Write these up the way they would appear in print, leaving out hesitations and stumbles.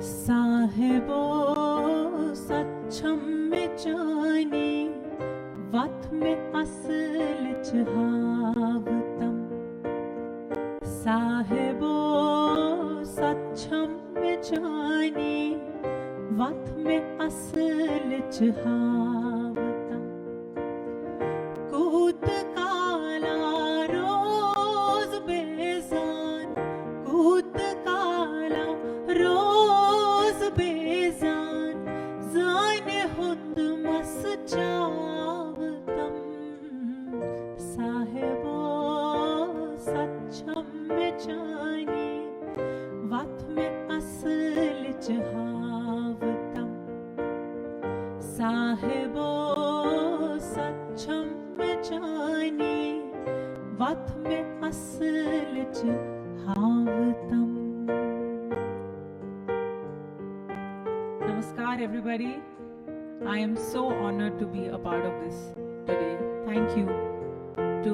साहिबो सच्छम में जानी वत में असल जहावतम साहिबो सच्छम में जानी वत में असल जहावतम कूत काला रोज बेजान कूत काला रोज बेजान जाने हुंद मस चावतम साहिबो सच्छम में जानी वत में असल जहावतम साहिबो सच्छम में जानी वत में असल जहावतम. Namaskar everybody. I am so honored to be a part of this today. Thank you to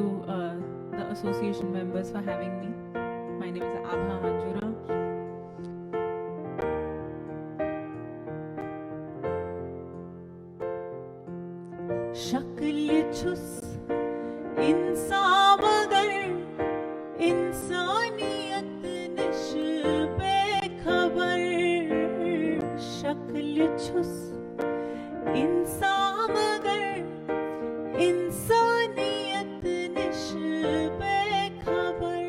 the association members for having me. My name is Abha Hanjura. शक्ल छुस इंसान मगर इंसानियत निश बेखबर शक्ल छुस इंसान मगर इंसानियत निश बेखबर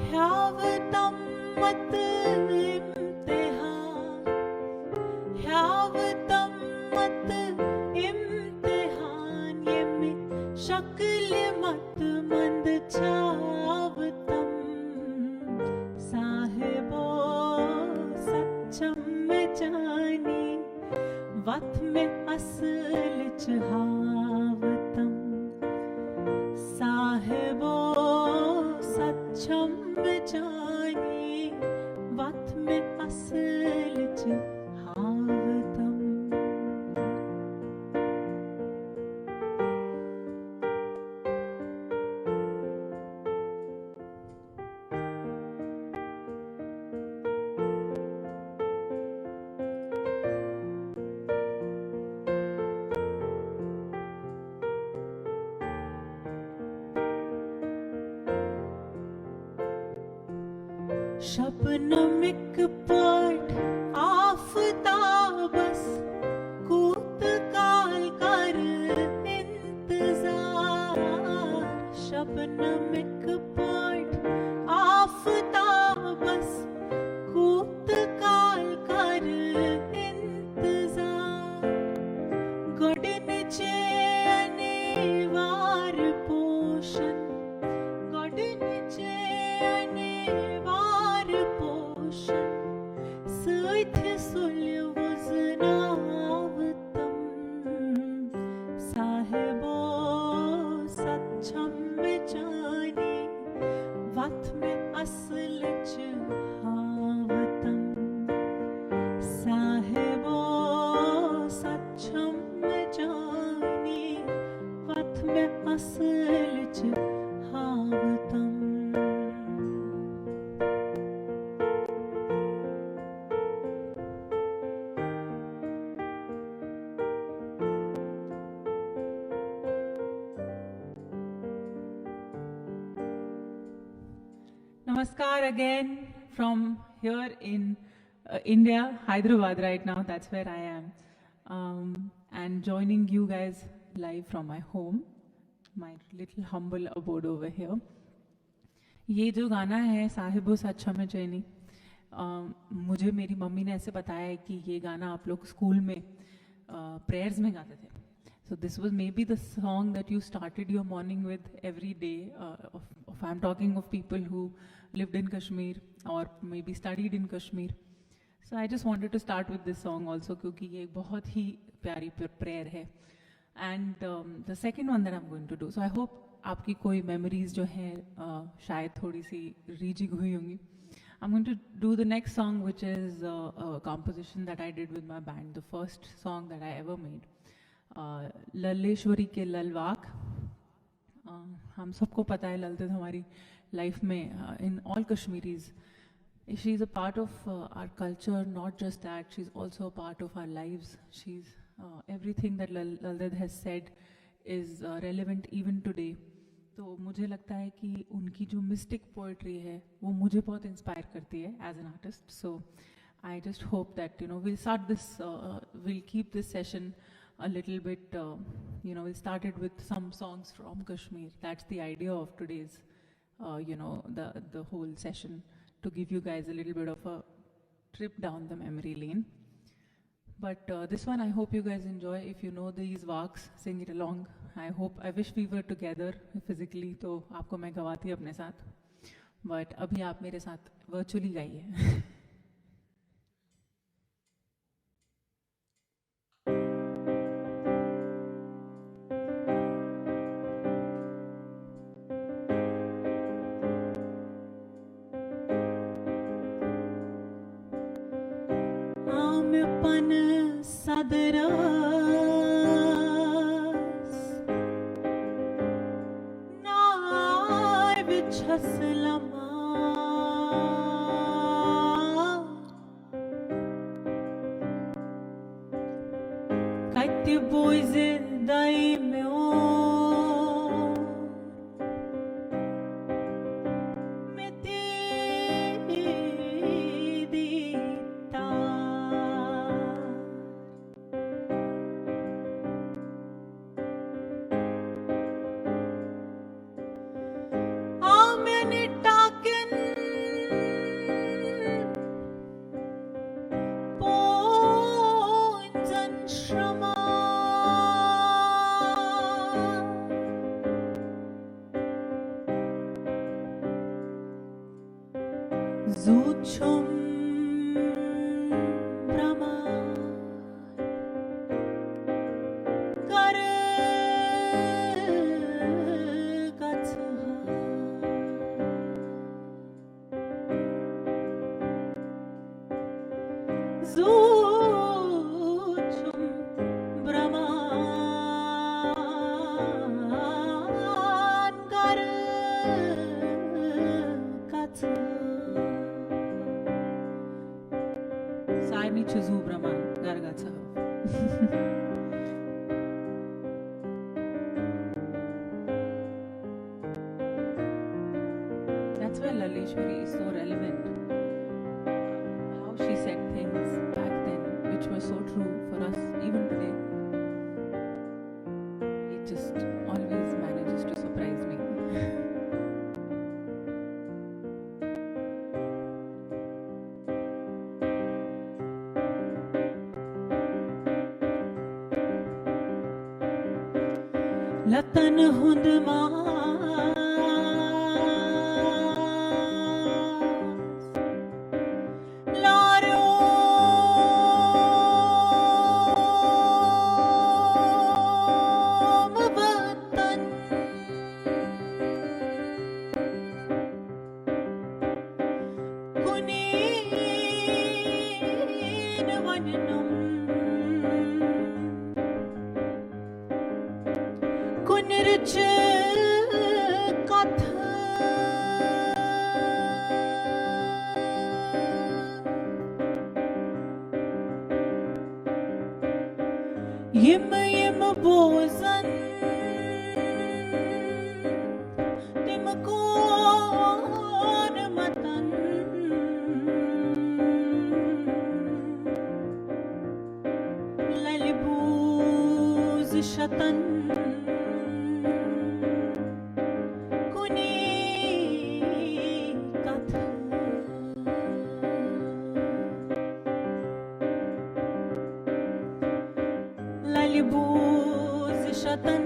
ह्यावतम मत इम्तिहान ह्यावतम मत इम्तिहान ये में शक्ल मत मंद चावतम साहिबो सच्छम में जानी वत में असल जहावतम साहिबो सच्छम में जानी वत में असल जहावतम. शबनम एक पट आफताबस कूत काल कर इंतजार शबनम एक पट आफताबस कूत काल कर इंतजार गडन चे अनिवार पोषण गडन चे अनिवार पोषण सैथ सुल्य वजनावतम साहिबो सच्छम में जानी वत में असल जहावतम साहिबो सच्छम में जानी वत में असल जहावतम. Namaskar again from here in India, Hyderabad right now. That's where I am, and joining you guys live from my home, my little humble abode over here. ये जो गाना है साहिबो सच्छम में जानी मुझे मेरी मम्मी ने ऐसे बताया है कि ये गाना आप लोग स्कूल में प्रेयर्स में गाते थे. So this was maybe the song that you started your morning with every day. I'm talking of people who lived in Kashmir or maybe studied in Kashmir. So I just wanted to start with this song also क्योंकि ये बहुत ही प्यारी prayer है. And the second one that I'm going to do. So I hope आपकी कोई memories जो हैं शायद थोड़ी सी रीजिग हुई होंगी. I'm going to do the next song, which is a composition that I did with my band, the first song that I ever made. Lalleshwari के ललवाक. हम सबको पता है ललते हमारी लाइफ में in all Kashmiris She's a part of our culture, not just that, she's also a part of our lives. She's everything that Laldev has said is relevant even today. तो मुझे लगता है कि उनकी जो मिस्टिक पोइट्री है वो मुझे बहुत इंस्पायर करती है as an artist. So I just hope that we'll start this, we'll keep this session a little bit, we'll start it with some songs from Kashmir. That's the idea of today's, the whole session, to give you guys a little bit of a trip down the memory lane. But this one I hope you guys enjoy. If you know these walks, sing it along. I wish we were together physically, तो आपको मैं गवाती अपने साथ. But अभी आप मेरे साथ virtually गाइए. आमपन सदरास नाय विछसलमा कत्य बोइज़े दाई में Zuchum Brahma Kar Gatha Zuchum Brahma Kar Gatha Saimi Chuzu Brahman Gargatsa. That's why Laleshwari is so relevant. How she said things back then, which were so true for us even today. It just always manages to surprise me. Latan hund maas Laro mabatan Kunin vananam Kunirch katha Yim yim bozan Tim kon matan Lalibuz shatan Lalibuz shatan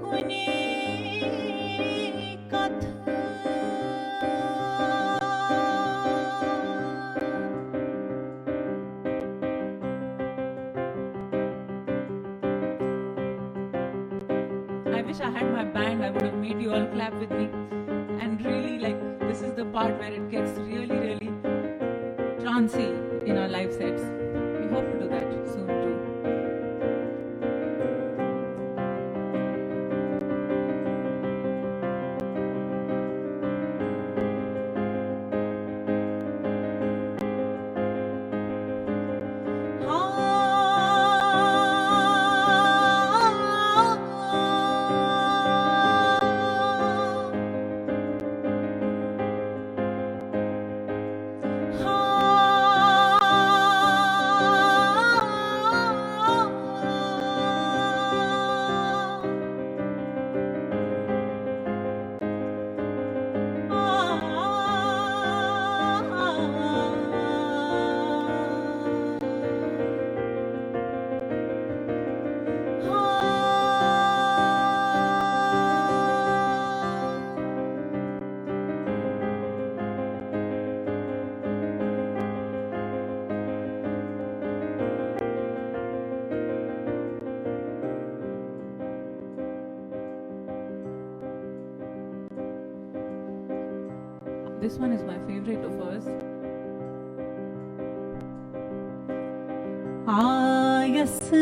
kuni katha I wish I had my band. I would have made you all clap with me. And really, this is the part where it gets really, really trancy in our live sets. We hope to do that soon too. This one is my favorite of hers. Ayasvate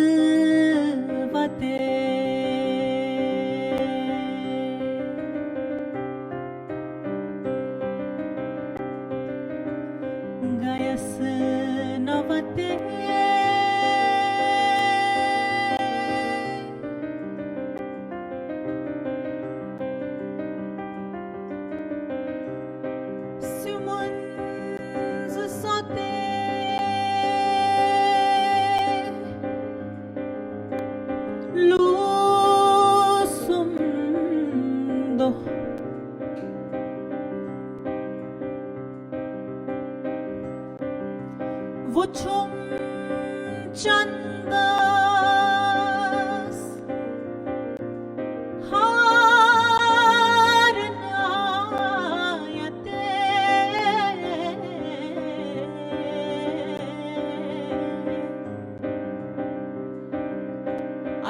Gayasnavate Vuchum chandas harnayate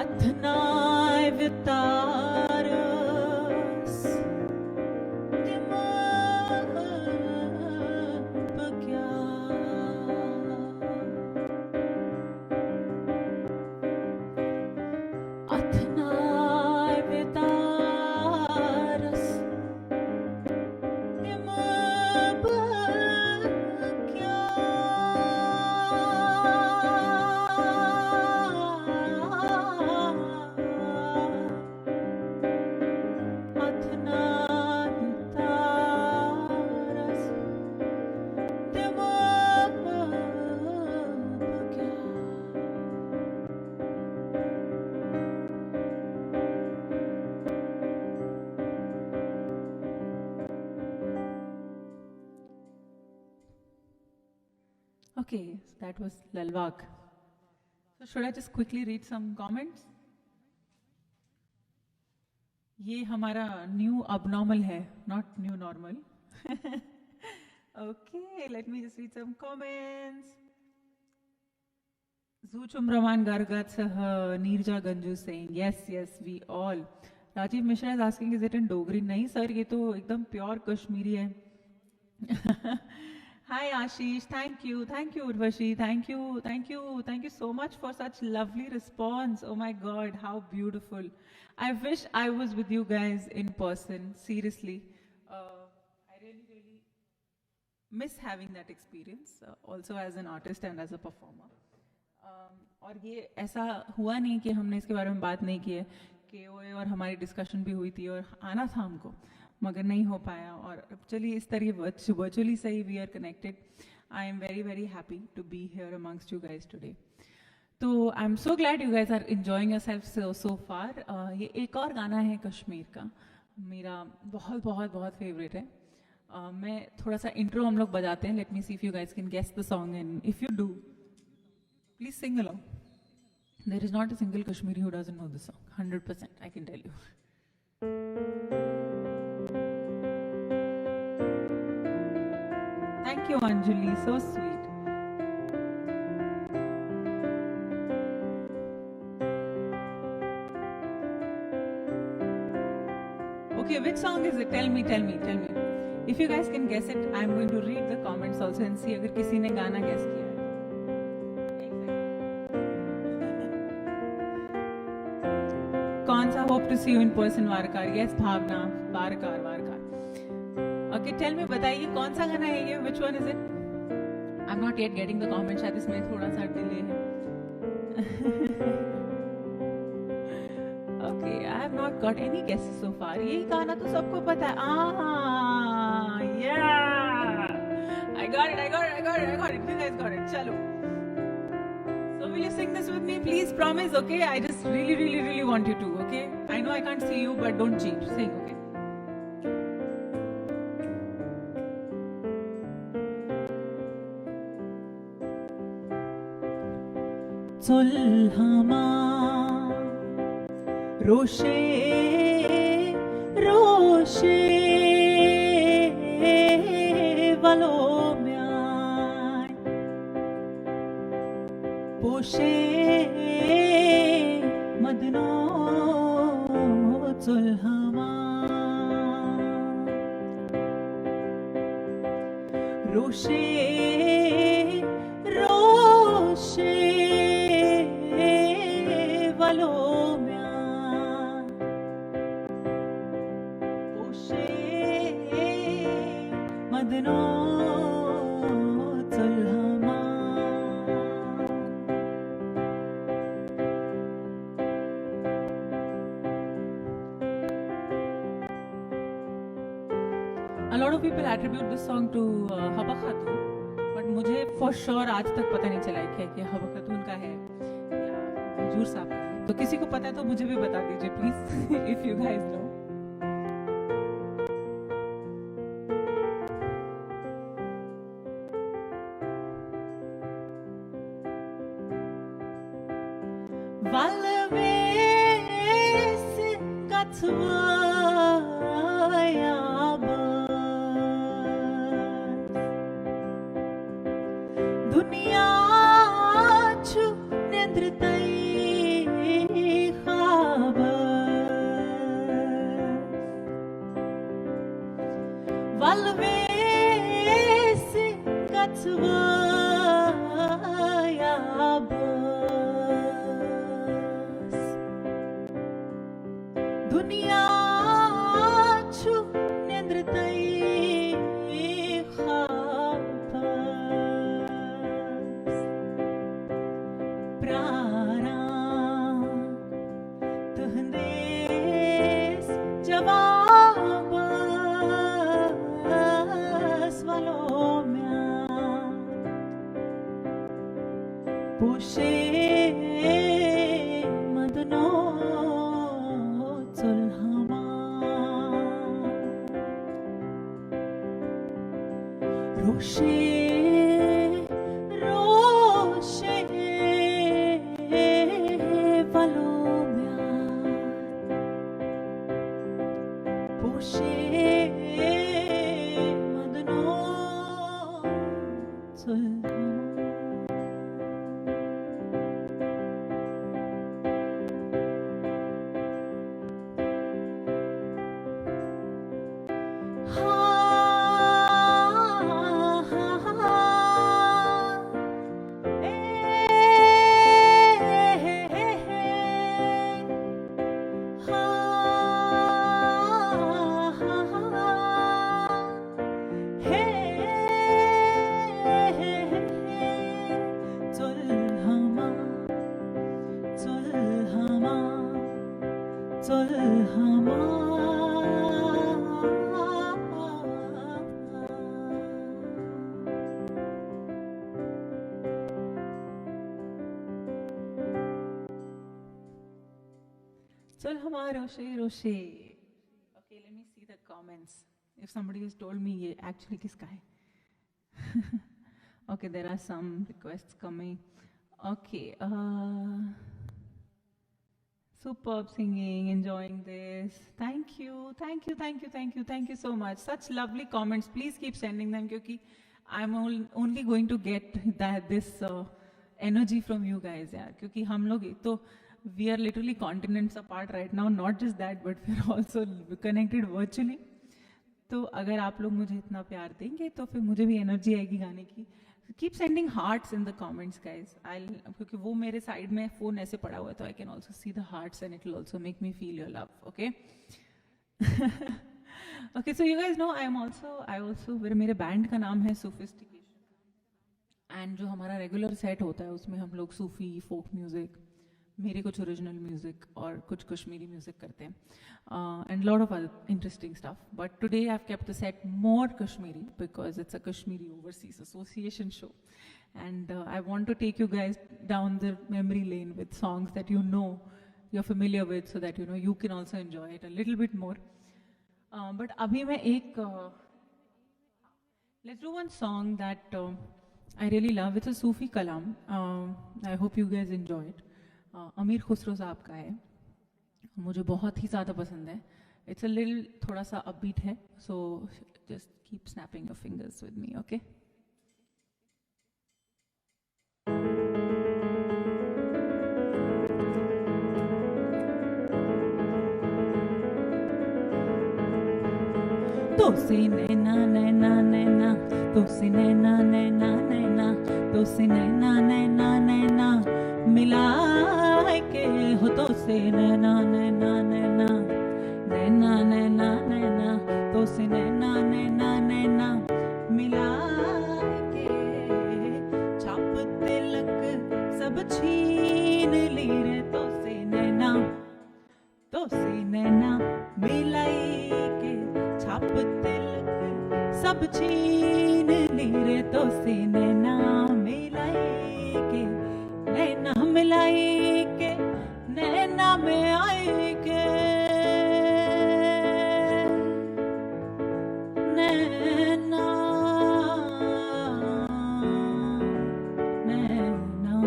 athnay vitaras Okay, so that was Lalwak. So should I just quickly read some comments? ये हमारा new abnormal है, not new normal. Okay, let me just read some comments. Zuchum Raman Gargatsah, Neerja Ganju saying, yes, we all. Rajiv Mishra is asking, is it in Dogri? Nahi sir, ये तो एकदम pure Kashmiri है. Hi Ashish, thank you Urvashi, thank you so much for such lovely response. Oh my God, how beautiful. I wish I was with you guys in person, seriously. I really miss having that experience, also as an artist and as a performer. और ये ऐसा हुआ नहीं कि हमने इसके बारे में बात नहीं की है, KOA और हमारी डिस्कशन भी हुई थी और आना था हमको, मगर नहीं हो पाया. और चलिए इस तरह वर्चुअली सही we are connected. I am very happy to be here amongst you guys today. तो I am so glad you guys are enjoying yourself so far. ये एक और गाना है कश्मीर का, मेरा बहुत फेवरेट है. मैं थोड़ा सा इंट्रो हम लोग बजाते हैं. Let me see if you guys can guess the song and if you do please sing along. There is not a single Kashmiri who doesn't know this song. 100%, I can tell you. Thank you, Anjali. So sweet. Okay, which song is it? Tell me. If you guys can guess it, I'm going to read the comments also and see अगर किसी ने गाना guess किया. कौन सा hope to see you in person Warkar? Yes Bhavna, Warkar. Okay tell me, बताइए कौन सा गाना है ये? Which one is it? I am not yet getting the comment, शायद इसमें थोड़ा सा डिले है. Okay I have not got any guesses so far. यही गाना तो सबको पता है. I got it. You guys got it. चलो. Will you sing this with me, please? Promise, okay? I just really want you to, okay? I know I can't see you, but don't cheat. Sing, okay? Sulhama Roshe Valo पोशे मदनो चुल्हमा रोशे रोशे वलोम्या पोशे मदनो चुल्हमा A lot of people attribute this song to हबा खातून, but मुझे for sure आज तक पता नहीं चला है कि हबा खातून का है या मंजूर साहब का है. तो किसी को पता है तो मुझे भी बता दीजिए please if you guys know. Valves katvaya दुनिया छु नेन्द्रतै खाब वल्वेस गत्वया दुनिया छु नेन्द्रतै पोशे मदनो चुल्हमा रोशे रोशे वलोम्या पोशे मदनो चुल्हमा. Chulhama Roshe Roshe. Okay, let me see the comments. If somebody has told me ye actually kiska hai. Okay, there are some requests coming. Okay, superb singing, enjoying this. Thank you, thank you, thank you, thank you, thank you so much. Such lovely comments. Please keep sending them because I'm only going to get this energy from you guys. Yeah, because हम लोग तो we are literally continents apart right now. Not just that, but we're also connected virtually. तो अगर आप लोग मुझे इतना प्यार देंगे तो फिर मुझे भी एनर्जी आएगी गाने की. Keep sending hearts in the comments, guys. क्योंकि वो मेरे साइड में फोन ऐसे पड़ा हुआ है तो I can also see the hearts and it will also make me feel your love. Okay. Okay, so you guys know I also मेरे बैंड का नाम है Sophistication. And जो हमारा रेगुलर सेट होता है उसमें हम लोग सूफी, फोक म्यूजिक, मेरे कुछ ओरिजिनल म्यूजिक और कुछ कश्मीरी म्यूजिक करते हैं and lot of other interesting stuff. But today I have kept the set more Kashmiri because it's a Kashmiri overseas association show and I want to take you guys down the memory lane with songs that you know you are familiar with so that you know you can also enjoy it a little bit more. But अभी मैं एक let's do one song that I really love. It's a Sufi Kalam. I hope you guys enjoy it. अमीर खुसरो साहब का है, मुझे बहुत ही ज़्यादा पसंद है. इट्स अ लिटिल थोड़ा सा अपबीट है, so just keep snapping your fingers with me. Okay. तो से नैना नैना नैना, तो से नैना नैना नैना, तो से नैना नैना नैना मिला के हो, तो से नैना नैना नैना, नैना नैना नैना, तो से नैना नैना नैना मिला के छाप तिलक सब छीन ली रे, तो से नैना, तो से नैना मिलाई के छाप तिलक सब छीन ली रे, तो से नैना मिलाई के, नैना मिलाई के, नैना में आई के, नैना नैना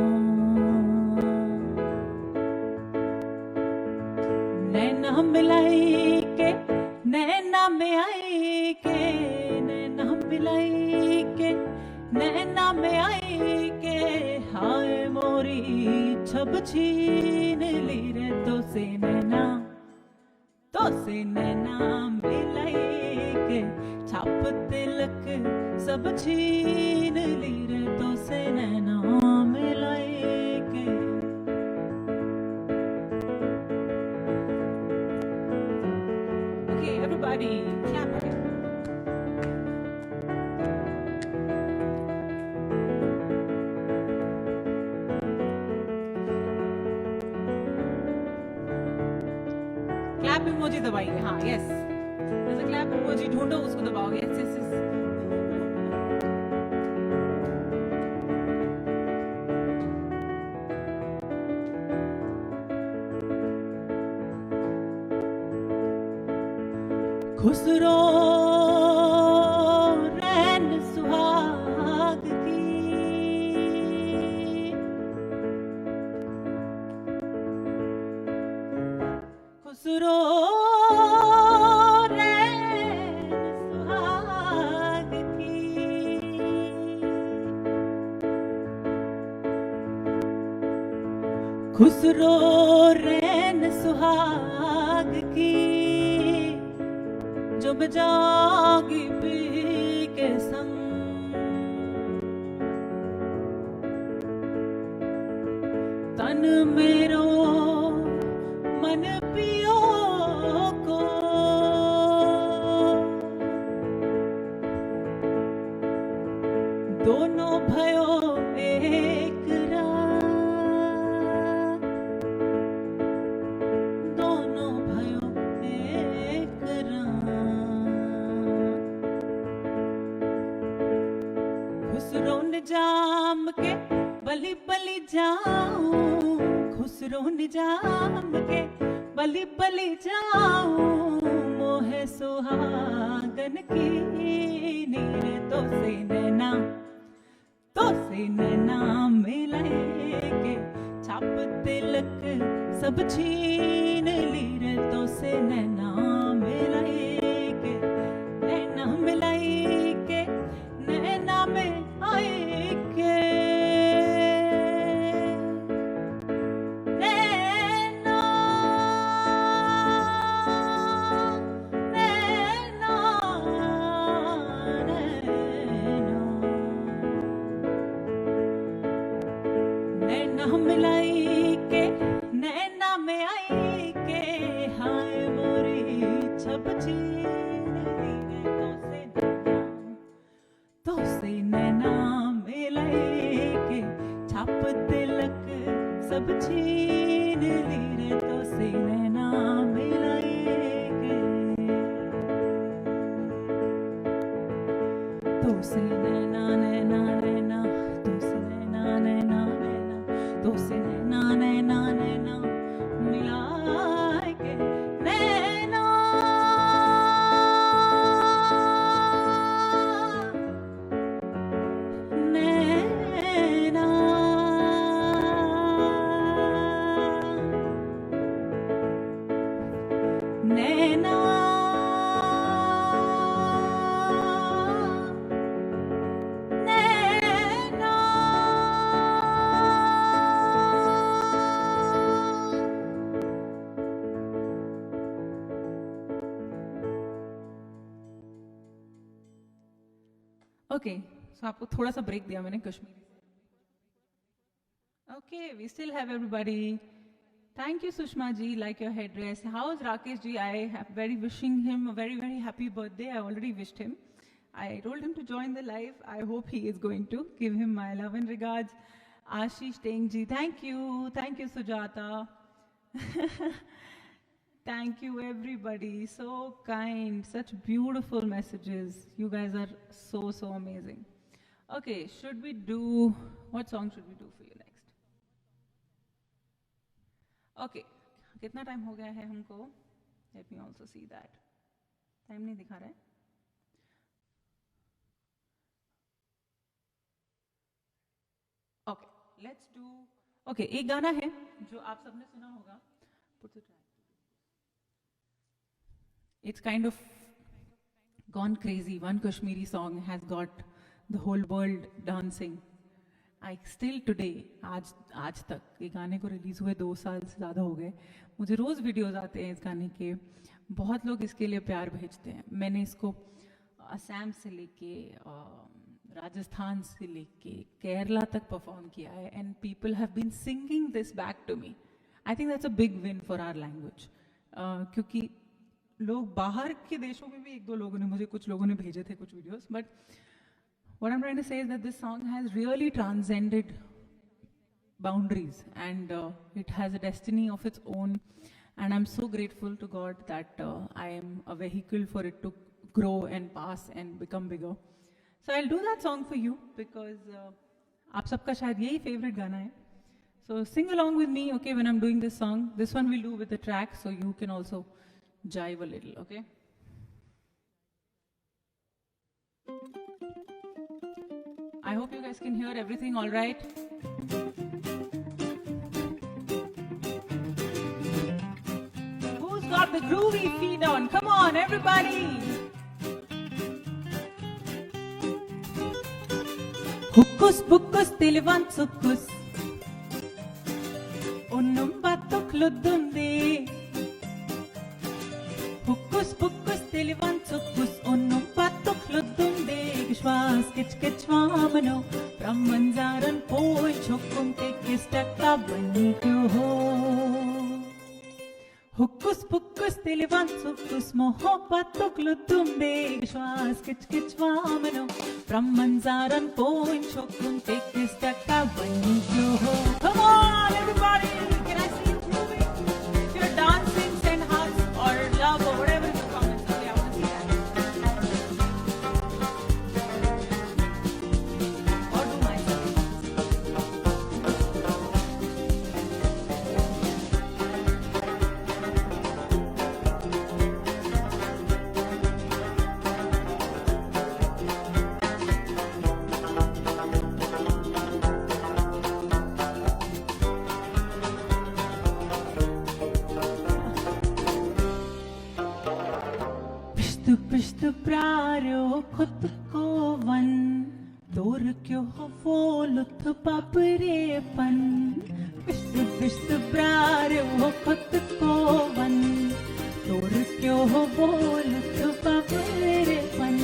नैना मिलाई के, नैना में आई के, नैना मिलाई के, नैना में आई के, हाय मोरी छब छीन ली रे, तो से नैना, तो से नैना मिलाई के छाप तिलक सब छीन ली रे, तो से नैना मिलाई के। Okay, everybody, clap again. Clap emoji दबाइए, हाँ, यस, जैसे क्लैप इमोजी ढूंढो उसको दबाओ, यस यस यस। खुसरो रैन सुहाग की, खुसरो रैन सुहाग की, खुसरो रैन सुहाग की, जब जागी पी के संग, तन मेरो मन पियो को, दोनों भयो एक रात, दोनों भयो एक रात, खुसरो निजाम के बलि बलि जाऊं, खुसरो निजाम के बलि बलि जाऊं, मोहे सुहागन की नीर, तो से नैना, तो से नैना मिलाए के छाप तिलक सब छीन ली रे, तो से नैना मिलाए के, नैना मिलाई के, नैना में आई के, नैना नैना नैना नैना मिलाई के, नैना में आई के, हाय मोरी छब छीन ली रे, तो से नैना मिलाई के छाप तिलक सब छीन ली रे, तो से नैना मिलाई के, तो से नैना नैना नैना, तो से नैना नैना नैना, तो से नैना नैना नैना मिला के, नैना नैना नैना नैना Okay, so आपको थोड़ा सा break दिया मैंने कश्मीरी से. Okay, we still have everybody. Thank you, Sushma ji. Like your headdress. How is Rakesh ji? I am very wishing him a very, very happy birthday. I already wished him. I told him to join the live. I hope he is going to. Give him my love and regards. Ashish Teng ji. Thank you. Thank you, Sujata. Thank you, everybody. So kind. Such beautiful messages. You guys are so, so amazing. Okay, should we do... What song should we do for you next? Okay. कितना time हो गया है हमको? Let me also see that. Time नहीं दिखा रहा है? Okay, let's do... Okay, एक गाना है जो आप सबने सुना होगा. Put the track. It's kind of gone crazy. One Kashmiri song has got the whole world dancing. I still today, आज तक ये गाने को रिलीज हुए 2 साल से ज़्यादा हो गए. मुझे रोज़ वीडियोज़ आते हैं इस गाने के. बहुत लोग इसके लिए प्यार भेजते हैं. मैंने इसको असम से लेके राजस्थान से लेके केरला तक परफॉर्म किया है. And people have been singing this back to me. I think that's a big win for our language. क्योंकि लोग बाहर के देशों में भी 1-2 लोगों ने मुझे कुछ लोगों ने भेजे थे कुछ videos. But what I'm trying to say is that this song has really transcended boundaries, and it has a destiny of its own, and I'm so grateful to God that I am a vehicle for it to grow and pass and become bigger. So I'll do that song for you because aap sabka shayad yahi favorite gana hai. So sing along with me, okay, when I'm doing this song. This one we'll do with the track so you can also jive a little, okay? I hope you guys can hear everything all right. Who's got the groovy feet on? Come on, everybody! Hukkus pukkus tilivan sukkus Unnum batuk luddundi Hukkus pukkus tilivan sukkus Unnum batuk luddundi Gishwas kich kich vamano Brahmanzaran poi chokkum tekistakka banikyo ho Hukkus pukkus tilivan sukkus Mohabbatuk luddundi Gishwas kich kich vamano Brahmanzaran poi chokkum tekistakka banikyo ho. Come on everybody! Can I see you moving? If you're dancing, send hugs or love or whatever in the comments. Okay, I want to see that. Or do myself. पिश्त पिश्त प्यारो खुद को one दूर क्यों हो वो लुत्फ पापरेपन. पिश्त पिश्त प्यारो खुद को वन दूर क्यों हो वो लुत्फ पापरेपन.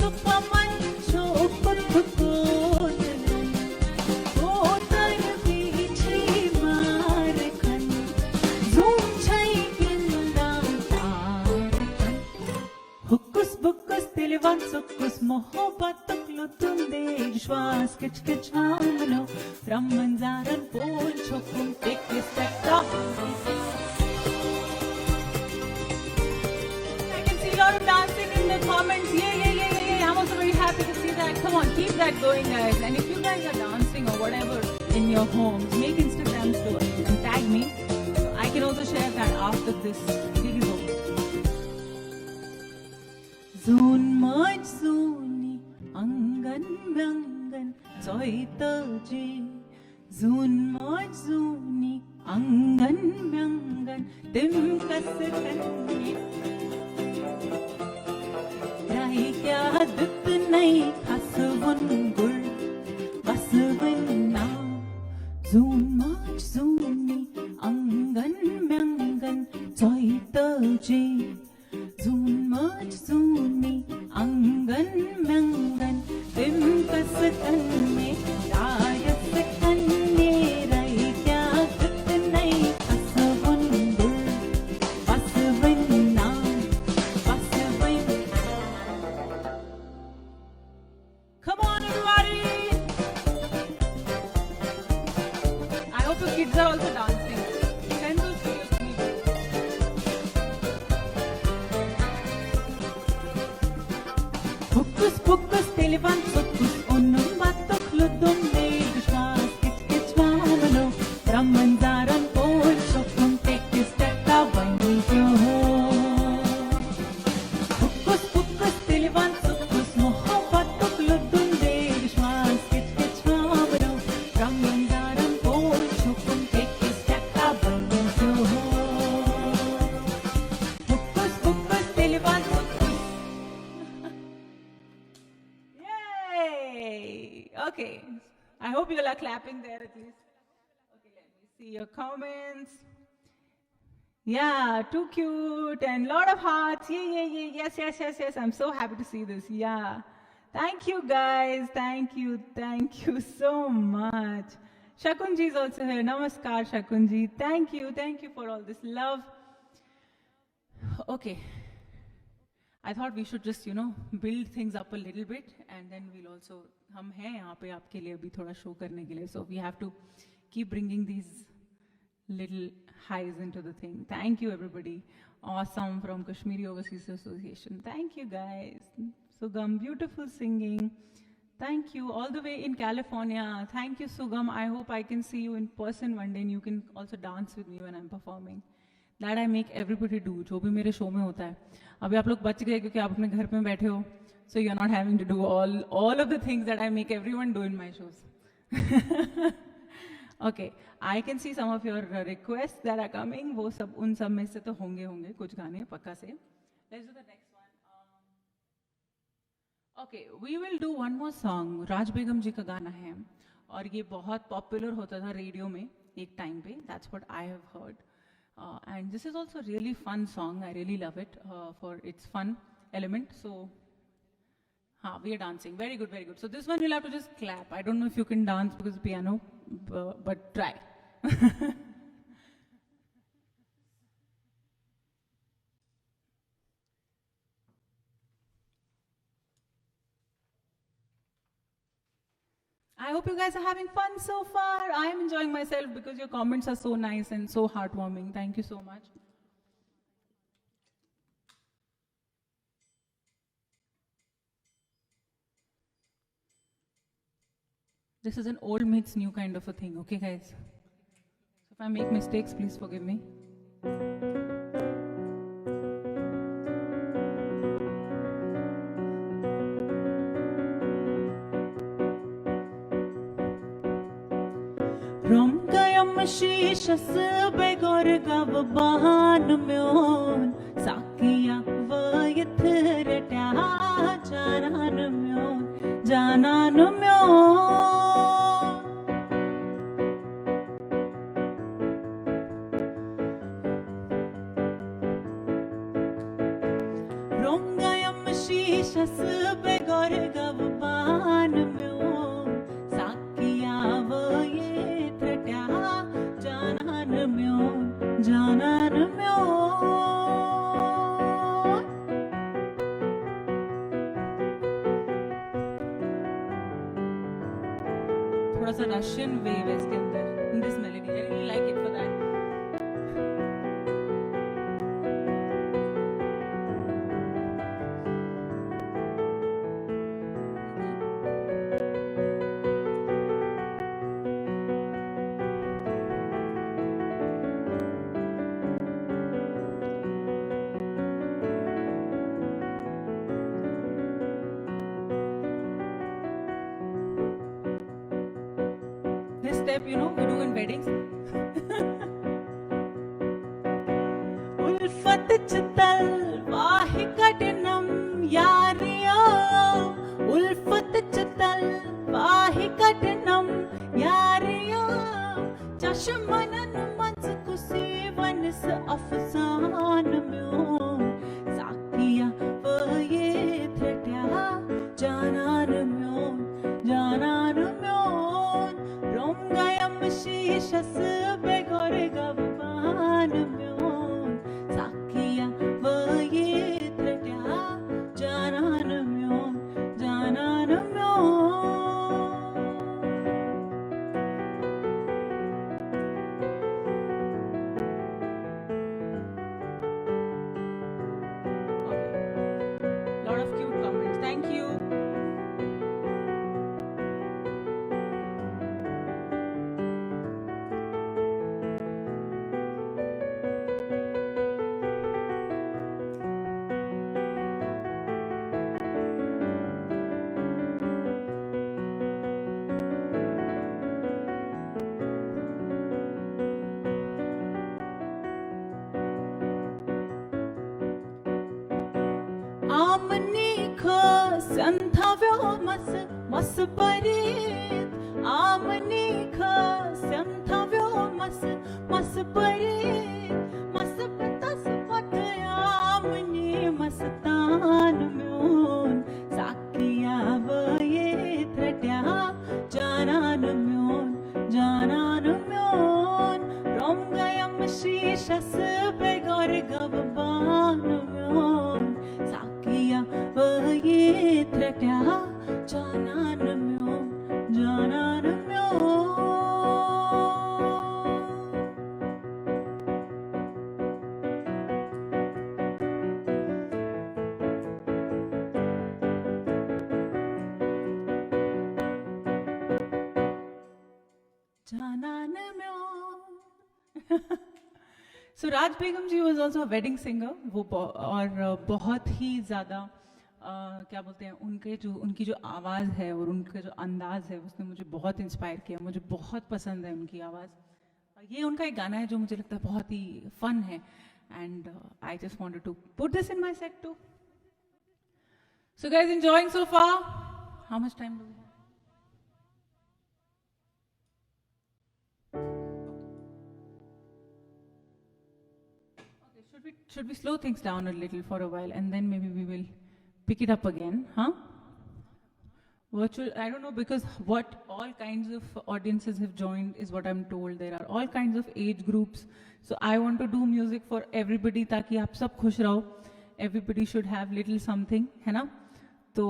सुपमन छो खुद को दिलन वो तर पीछे मार खन झूम छई किंदां तार. Hukkus pukkus tilivan sukkus Mohabbatuk luddundi Gishwas kich kich vamano Brahmanzaran poi chokkum tekistakka. I can see a lot of dancing in the comments. Yeah. I'm also very happy to see that. Come on, keep that going, guys. And if you guys are dancing or whatever in your homes, make Instagram stories and tag me. So I can also share that after this gig is over. Zun maj zuni angan mangan zoitaji. Zun maj zuni angan mangan tim kasatani. Rai kya dut nahi hasvun gul basvin na. Zun maj zuni angan mangan zoitaji. Zun maj zuni angan mangan Simkas kanne rayas kanne raitya gutnai asavundur pasvinna pasvin. Come on everybody! I hope your kids are also dancing. Send those videos to me. Focus, focus, televan, focus. Onum batok ludum nedishwas. Kich kich vamalo. Ramanzaran pol shokum. Take a step away from home. Focus, focus, televan, focus. Moho batok ludum nedishwas. Kich kich vamalo. Ramanzaran pol shokum. Take a step away from home. Focus, focus, televan, focus. Yay! Okay. I hope you all are clapping there at least. Okay, let me see your comments. Yeah, too cute and lot of hearts. Yeah. Yes, yes, yes, yes. I'm so happy to see this. Yeah. Thank you guys. Thank you. Thank you so much. Shakunji is also here. Namaskar, Shakunji. Thank you. Thank you for all this love. Okay. I thought we should just, build things up a little bit and then we'll also, हम हैं यहाँ पे आपके लिए अभी थोड़ा show करने के लिए. So we have to keep bringing these little highs into the thing. Thank you everybody. Awesome from Kashmiri Overseas Association. Thank you guys. Sugam, beautiful singing. Thank you. All the way in California. Thank you Sugam. I hope I can see you in person one day and you can also dance with me when I'm performing. That I make everybody do. जो भी मेरे show में होता है. अभी आप लोग बच गए क्योंकि आप अपने घर में बैठे हो. So you're not having to do all of the things that I make everyone do in my shows. Okay, I can see some of your requests that are coming. वो सब उन सब में से तो होंगे कुछ गाने पक्का से. Let's do the next one. Okay, we will do one more song. राज बेगम जी का गाना है और ये बहुत पॉपुलर होता था रेडियो में एक टाइम पे. That's what I have heard. And this is also a really fun song. I really love it for its fun element. So, we are dancing. Very good, very good. So this one you'll have to just clap. I don't know if you can dance because piano, but try. I hope you guys are having fun so far. I am enjoying myself because your comments are so nice and so heartwarming. Thank you so much. This is an old meets new kind of a thing, okay guys? So if I make mistakes, please forgive me. Romgayam shishas begor gavban myon sakiya vaythretya janan myon Romgayam shishas begor gavban myon sakiya vaythretya janan myon थोड़ा सा Russian wave है इसके अंदर in this melody. I really like it for that. This step, we do in weddings. Ulfat chital vahi katinam yariya. Ulfat chital vahi katinam yariya. Chashmanan manz kusivan se afsan myon. Sakiya vaye thretya janan myon. आमनी खस्यंथव्यो मस परीत आमनी खस्यंथव्यो मस परीत मस तस पतया आमनी Mastan म्योन Saikia वये थ्रट्या जानान म्योन रोमगयम शीशस बेगोर गवबान म्योन Saikia वये थ्रट्या जानान म्योन So Raj Begum ji was also a wedding singer. वो और बहुत ही ज़्यादा क्या बोलते हैं उनकी जो आवाज़ है और उनका जो अंदाज़ है उसने मुझे बहुत इंस्पायर किया. मुझे बहुत पसंद है उनकी आवाज़. ये उनका एक गाना है जो मुझे लगता है बहुत ही फन है. And I just wanted to put this in my set too. So guys, enjoying so far? How much time do we have? Should we slow things down a little for a while and then maybe we will pick it up again, huh? Virtual, I don't know, because what all kinds of audiences have joined is what I'm told. There are all kinds of age groups. So I want to do music for everybody ताकि आप सब खुश रहो. Everybody should have little something, है ना? तो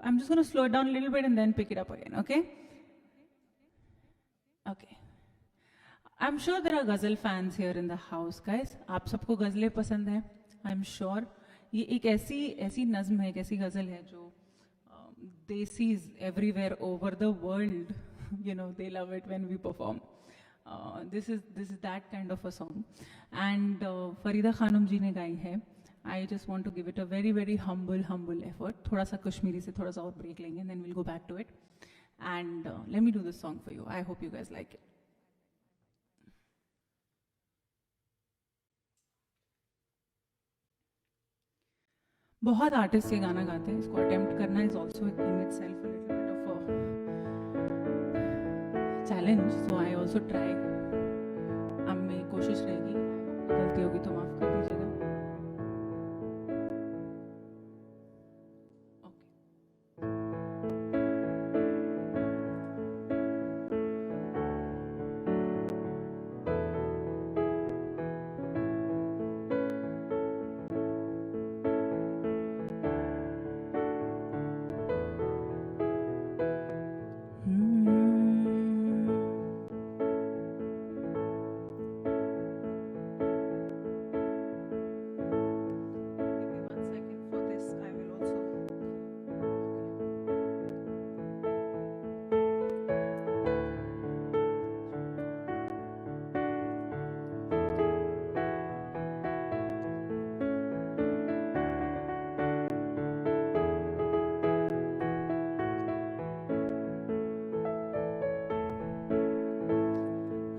I'm just going to slow it down a little bit and then pick it up again, okay? Okay. I'm sure there are ghazal fans here in the house, guys. आप सबको गज़लें पसंद हैं. I'm sure. ये एक ऐसी नज़्म है, एक ऐसी गज़ल है जो desis everywhere over the world, you know, they love it when we perform. This is that kind of a song. And Farida Khanum ji ने गाई है. I just want to give it a very, very humble effort. थोड़ा सा कश्मीरी से थोड़ा सा और break लेंगे and then we'll go back to it. And let me do this song for you. I hope you guys like it. बहुत artist ये गाना गाते हैं. इसको अटेम्प्ट करना is also in itself a little bit of a challenge. So I also try. अब मेरी कोशिश रहेगी, गलती होगी तो माफ़ कर दीजिएगा.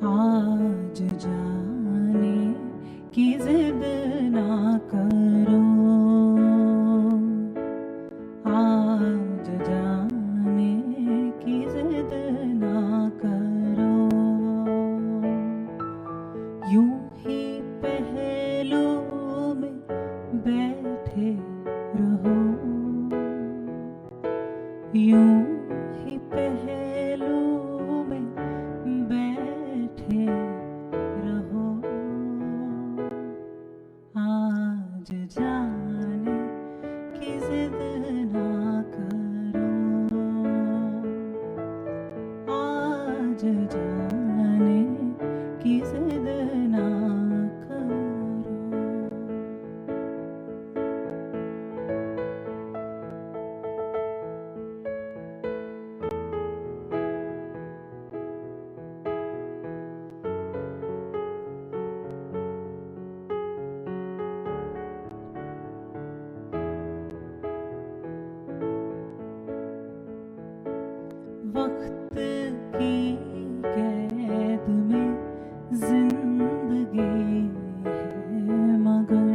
आज जाने की जिद ना करो, आज जाने की जिद ना करो, यूं ही पहलू में बैठे रहो, यूं ही पहलू में बैठे रहो, आज जाने की जिद ना करो, आज जाने की जिद ना करो. वक्त की कैद में जिंदगी है मगर,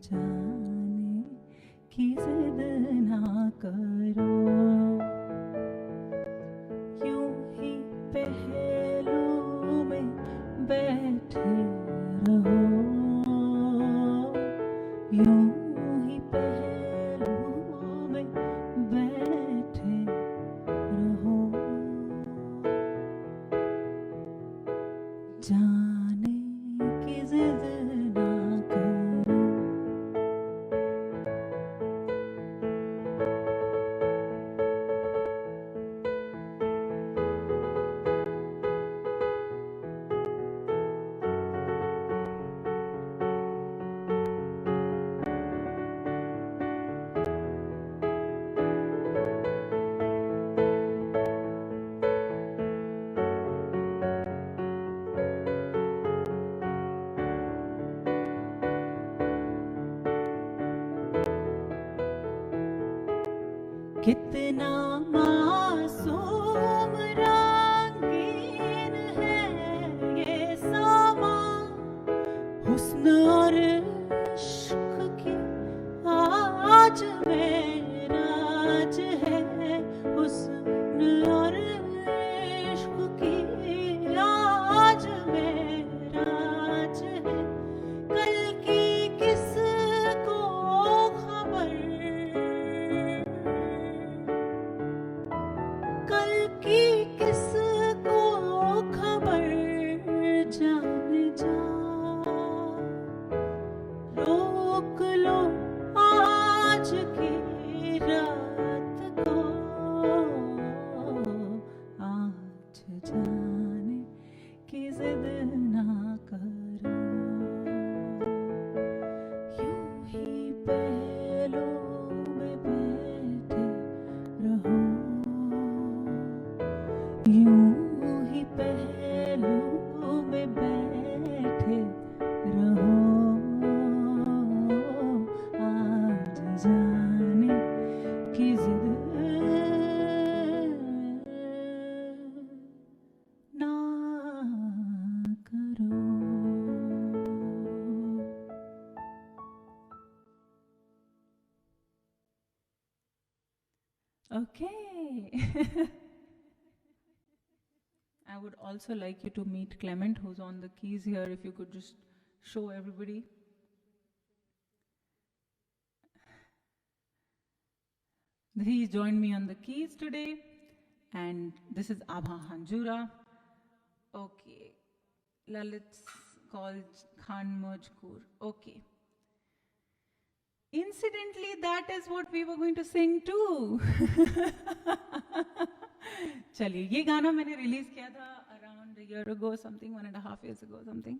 जाने की जिद ना करो, यूं ही पहलू में बैठे रहो, यूं ही पहलू में बैठे रहो, जाने की जिद ना करो। कितना मासूम रंगीन है ये समा, हुस्न और इश्क की आज मेराज है, हुस्न और इश्क की आज मेराज है, कल की किसको खबर, कल की किसको खबर, जान जा रोक लो आज की रात को, आज जाने की जिद ना करो, यूं ही पहलू में बैठे रहो, यूं ही पहलू में बैठे रहो, आज जाने की जिद ना करो। Okay. I would also like you to meet Clement, who's on the keys here. If you could just show everybody. He joined me on the keys today. And this is Abha Hanjura. Okay. Lalit's called Khan Majkur. Okay. Incidentally, that is what we were going to sing too. चलिए, ये गाना मैंने release किया था around a year ago, something 1.5 years ago, something.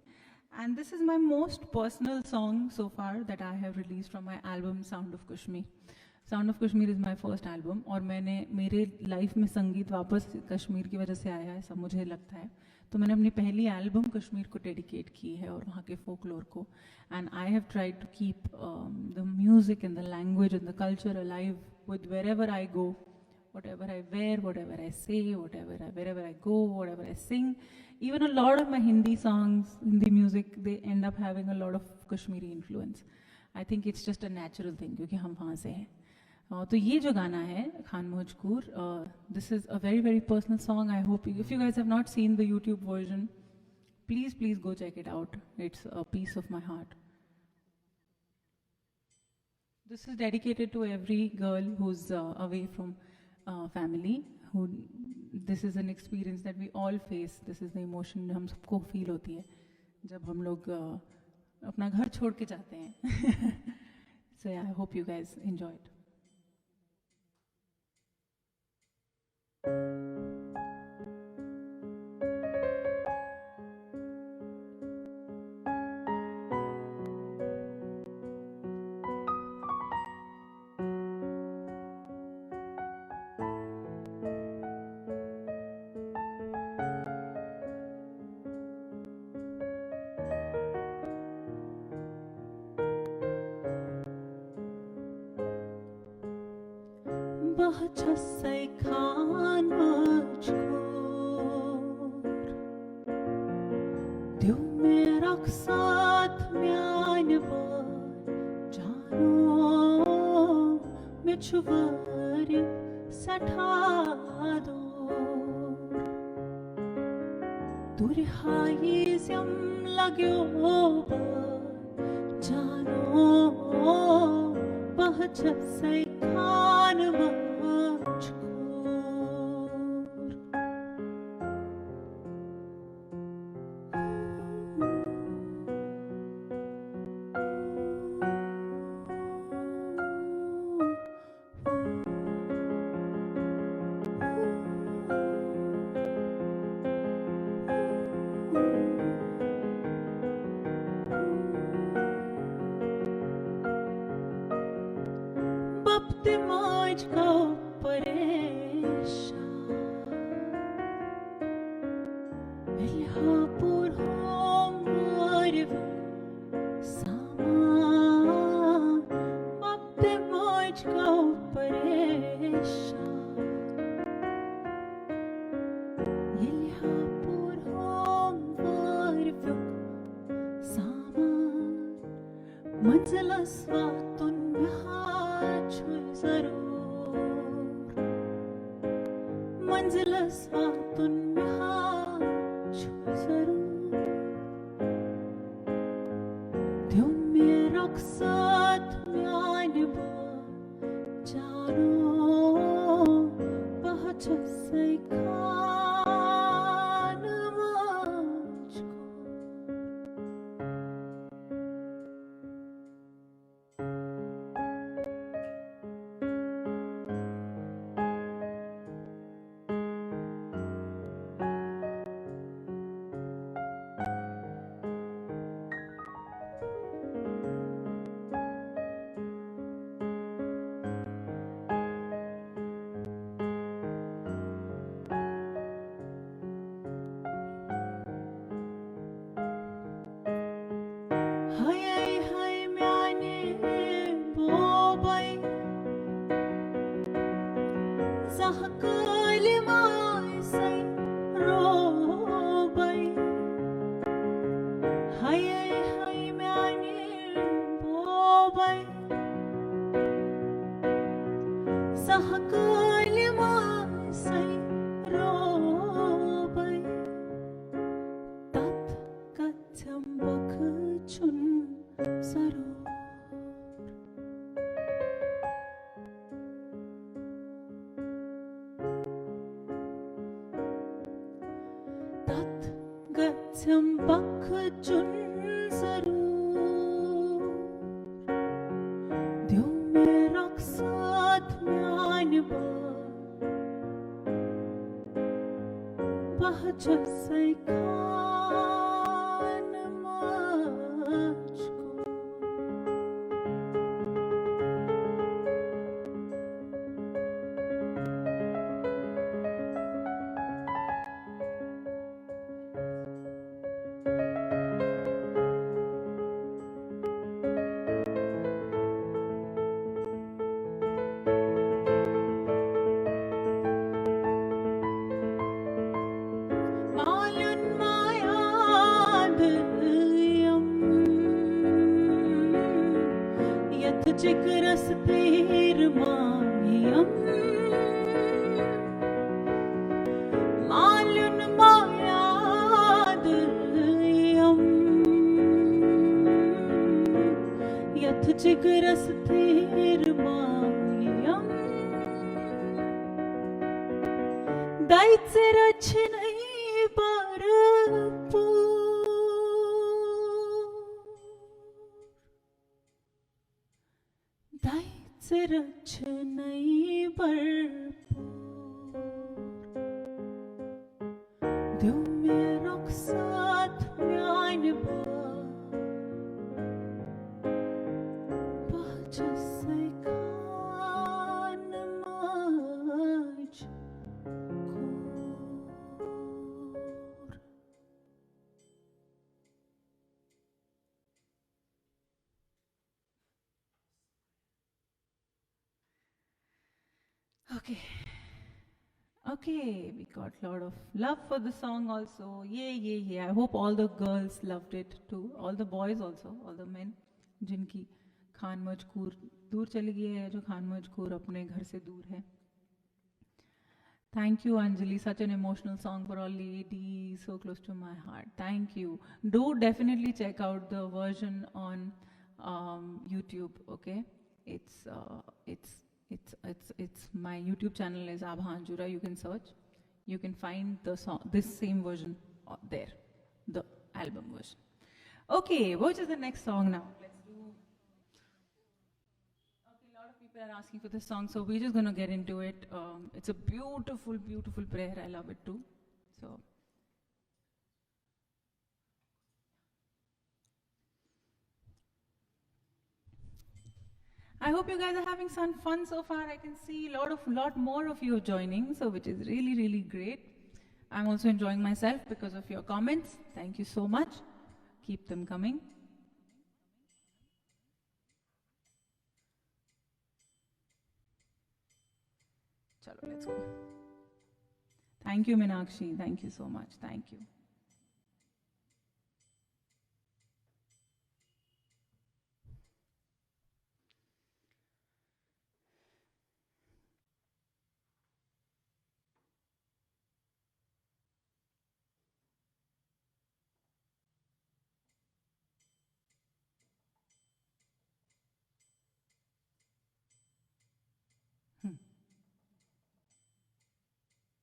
And this is my most personal song so far that I have released from my album Sound of Kashmir. Sound of Kashmir is my first album और मैंने मेरे life में संगीत वापस कश्मीर की वजह से आया है, ऐसा मुझे लगता है. तो मैंने अपनी पहली एल्बम कश्मीर को डेडिकेट की है और वहाँ के फोकलोर को. And I have tried to keep the music and the language and the culture alive with wherever I go, whatever I wear, whatever I say, wherever I go, whatever I sing. Even a lot of my Hindi songs, Hindi music, they end up having a lot of Kashmiri influence. I think it's just a natural thing क्योंकि हम वहाँ से हैं. तो ये जो गाना है खान मजकूर, this is a very very personal song. I hope if you guys have not seen the YouTube version, please go check it out. It's a piece of my heart. This is dedicated to every girl who's away from family, who this is an experience that we all face. This is the emotion हम सबको feel होती है जब हम लोग अपना घर छोड़ के जाते हैं. So yeah, I hope you guys enjoy it. bahçesi Khan मजकूर दिल में रखसात म्यान पर छुवार्य सठादो तुरहायिस्यम लाग्यो जानो पहचसै खान मुझको Baptimajko paresha Vilhapur hom varv sama Baptimajko paresha Vilhapur hom varv sama Manzila svatun जरूर मंजिल स्वातुन जरूर Diyor raksat yani bu Cano bahçesi kanım aşkı bakıcın zarur Diyor raksat yani bu bahçesi kanım aşkı Jigrас thir mayam Malun mayadayam Yath jigrас thir mayam Daitse rachnai barapur Daitse rachnai barapur Diyor raksat yani bu bahçesi kanım aşkı Okay. Okay, we got a lot of love for the song also. I hope all the girls loved it too. All the boys also, all the men. जिनकी खान मजकूर दूर चली गई है, जो खान मजकूर अपने घर से दूर है. Thank you, Anjali. Such an emotional song for all ladies, so close to my heart. Thank you. Do definitely check out the version on YouTube. Okay, it's my YouTube channel is Abha Anjura. You can search. You can find the song, this same version there, the album version. Okay, which is the next song now? Let's do. Okay, a lot of people are asking for this song, so we're just gonna get into it. It's a beautiful, beautiful prayer. I love it too. So. I hope you guys are having some fun so far. I can see a lot more of you joining, so which is really, really great. I'm also enjoying myself because of your comments. Thank you so much. Keep them coming. Chalo, let's go. Thank you, Meenakshi. Thank you so much. Thank you.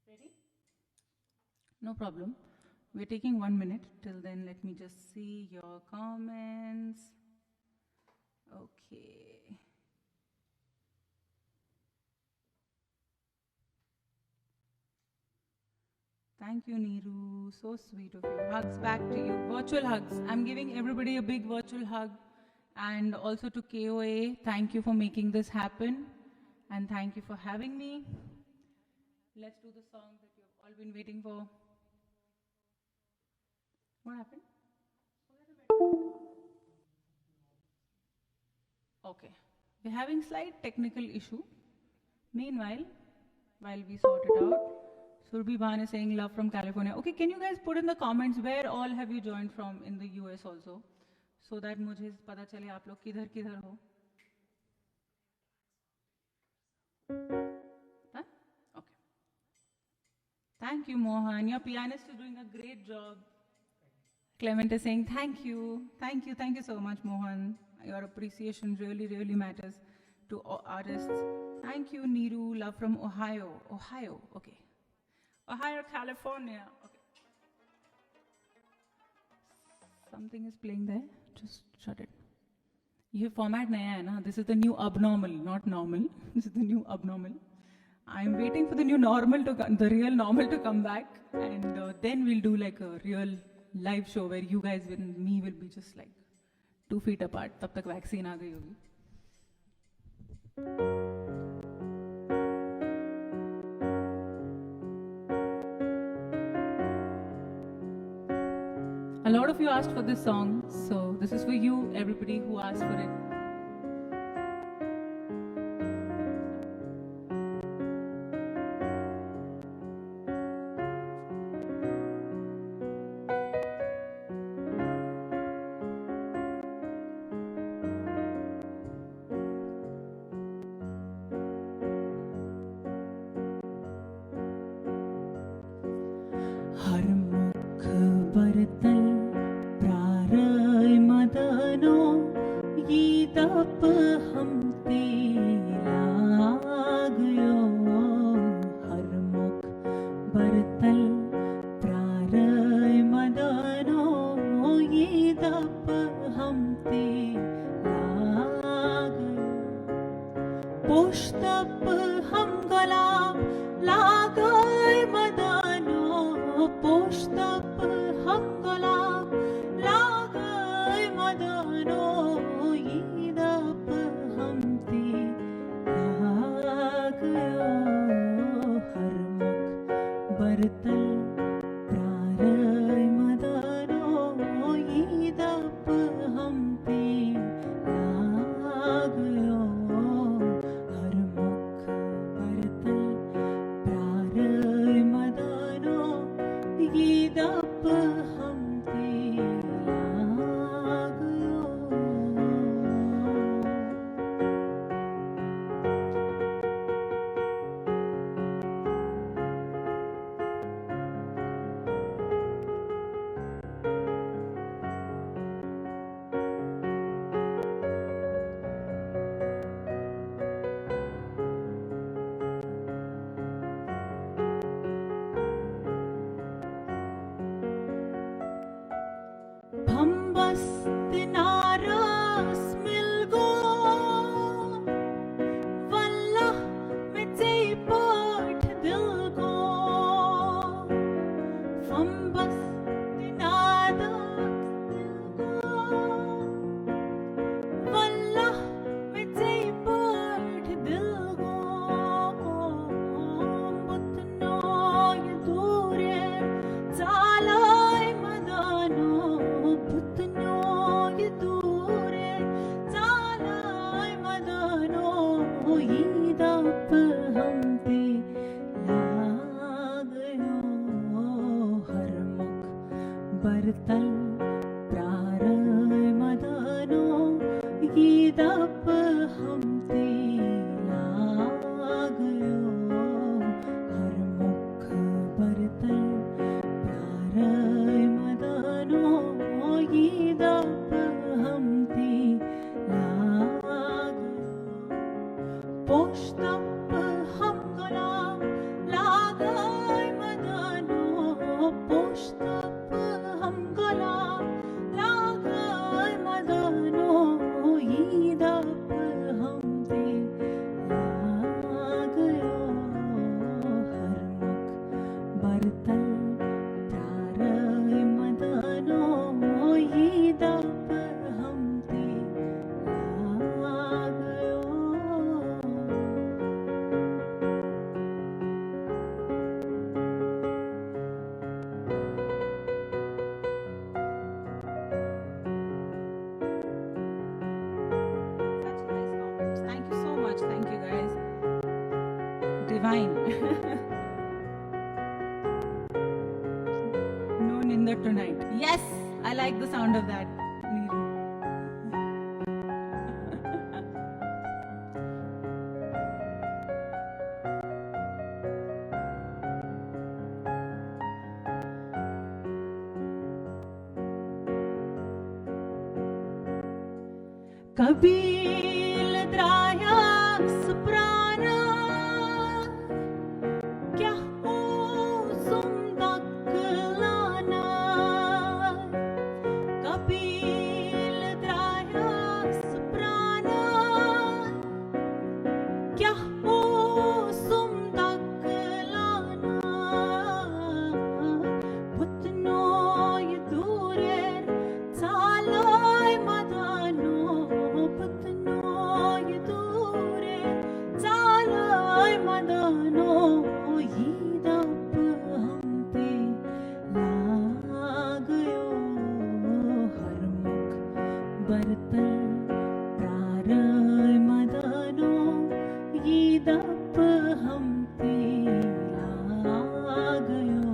Ready? No problem. We're taking 1 minute. Till then, let me just see your comments. Okay. Thank you, Neeru. So sweet of you. Hugs back to you. Virtual hugs. I'm giving everybody a big virtual hug. And also to KOA, thank you for making this happen. And thank you for having me. Let's do the song that you've all been waiting for. What happened? Okay. We're having slight technical issue. Meanwhile, while we sort it out, Surbhi Bhan is saying love from California. Okay, can you guys put in the comments where all have you joined from in the US also? So that मुझे पता चले आप लोग किधर किधर हो. Huh? Okay. Thank you, Mohan. Your pianist is doing a great job. Clement is saying thank you. Thank you. Thank you so much, Mohan. Your appreciation really, really matters to artists. Thank you, Neeru. Love from Ohio. Ohio. Okay. Ohio, California. Okay. Something is playing there. Just shut it. ये format नया है ना. This is the new abnormal, not normal. This is the new abnormal. I'm waiting for the new normal to come, the real normal to come back, and then we'll do like a real live show where you guys and me will be just like 2 feet apart. तब तक vaccine आ गई होगी. A lot of you asked for this song, so this is for you, everybody who asked for it. हर मुख बरतल प्रारय मदनो ये तप हम ते लागयो. हर मुख बरतल प्रारय मदनो ये तप हम ते लागयो. पुष्टप हम गुलाब लागय मदनो. पुष्टप हम गुलाब लागय मदनो ये दप हम ते लागयो. हर मुख बरतल प्रारय मदनो ये दप हम ते लागयो. हर मुख बरतल प्रारय मदनो ये दप ईदप हमते लागयो हरमुख बरतल प्रारय मदनो ईदप हमते लागयो हरमुख बरतल प्रारय मदनो ईदप हमते लागयो पोष्टप हम गुलाम लागय मदनो पोष्टप हम गुलाम लागय मदनो ईदप हमते लागयो हरमुख बरतल प्रारय मदनो ईदप हमते लागयो Such nice comments. Thank you so much. Thank you guys. Divine. No Ninder tonight. Yes, I like the sound of that. Neeru. कबील द्राया सुप्राना क्या हो सुंदकलाना कबील द्राया सुप्राना क्या हो सुंदकलाना पुतनोय दूरेर चालोय मदनो पुतनोय दूरेर चालोय मदनो ईदप हमते लागयो हरमुख बरतल प्रारय मदनो ईदप हमते लागयो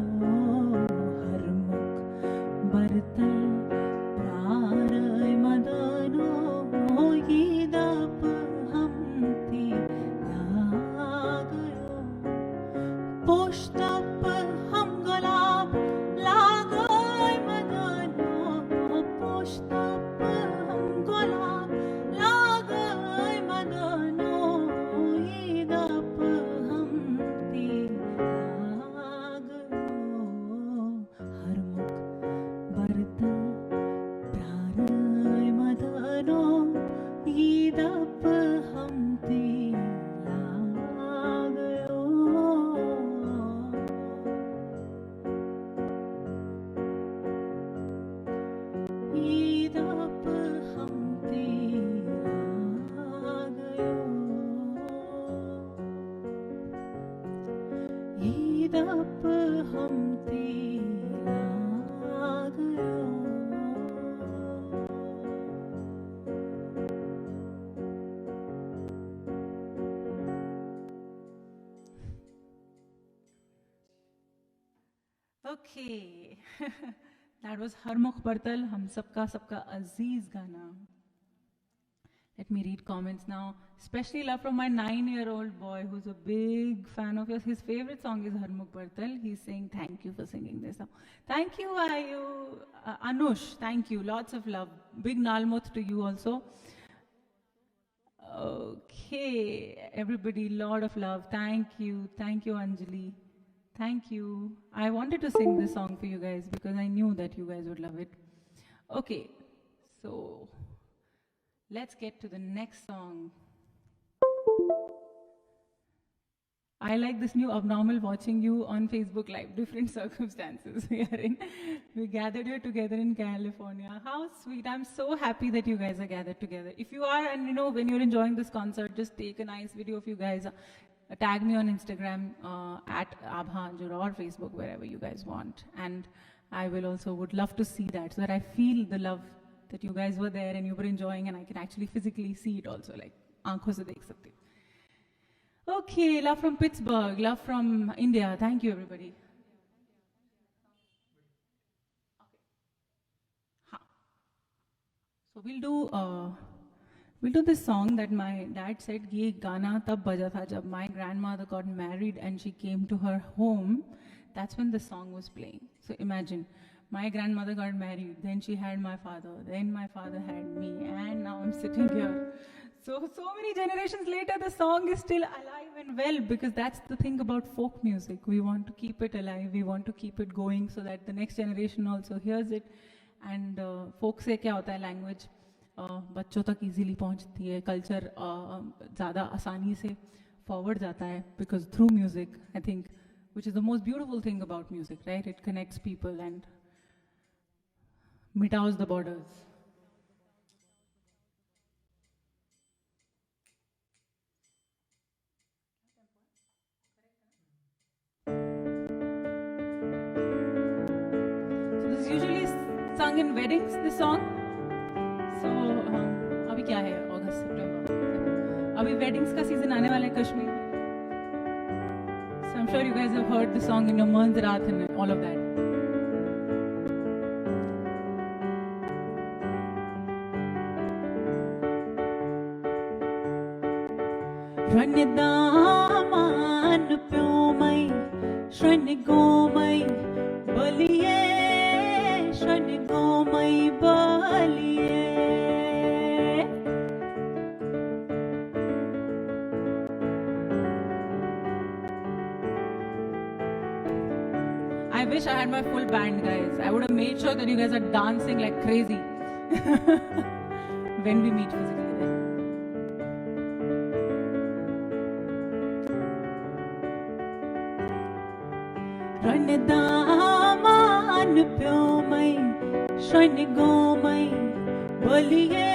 हरमुख बरतल प्रारय मदनो ईदप हमते लागयो पोष्टप हम गुलाब लागय मदनो पोष्टप हम गुलाब लागय मदनो ईदप हमते लागयो हरमुख बरतल प्रारय मदनो ईदप हमते लागयो ईदप हमते लागयो ईदप हमते लागयो Okay, that was Harmukh Bartal, Hum Sabka Sabka Aziz Gana. Let me read comments now. Especially love from my 9-year-old boy who's a big fan of yours. His favorite song is Harmukh Bartal. He's saying thank you for singing this song. Thank you, Ayu. Anush, thank you. Lots of love. Big Nalmoth to you also. Okay, everybody, lot of love. Thank you. Thank you, Anjali. Thank you. I wanted to sing this song for you guys because I knew that you guys would love it. Okay, so let's get to the next song. I like this new abnormal watching you on Facebook Live, different circumstances we are in. We gathered here together in California. How sweet. I'm so happy that you guys are gathered together. If you are, and you know, when you're enjoying this concert, just take a nice video of you guys. Tag me on Instagram at Abhanjur or Facebook, wherever you guys want. And I will also would love to see that so that I feel the love that you guys were there and you were enjoying and I can actually physically see it also, like aankhon se dekh sakte. Okay, love from Pittsburgh, love from India. Thank you, everybody. So we'll do this song that my dad said ye gana tab baja tha jab my grandmother got married and she came to her home. That's when the song was playing. So imagine, my grandmother got married, then she had my father, then my father had me, and now I'm sitting here. So many generations later, the song is still alive and well, because that's the thing about folk music. We want to keep it alive, we want to keep it going so that the next generation also hears it. And folk से क्या होता है, language बच्चों तक easily पहुंचती है, culture ज़्यादा आसानी से फॉरवर्ड जाता है, because through music I think which is the most beautiful thing about music, right? It connects people and मिटाउज the borders. Sung in weddings, this song. So अभी क्या है, अगस्त सितंबर, अभी weddings का season आने वाला है Kashmir. So I'm sure you guys have heard the song in your Manzarat and all of that. Randaman pyomai shranigomai baliye shranigomai baliye. I wish I had my full band, guys. I would have made sure that you guys are dancing like crazy when we meet physically. Randaman pyomai shranigomai baliye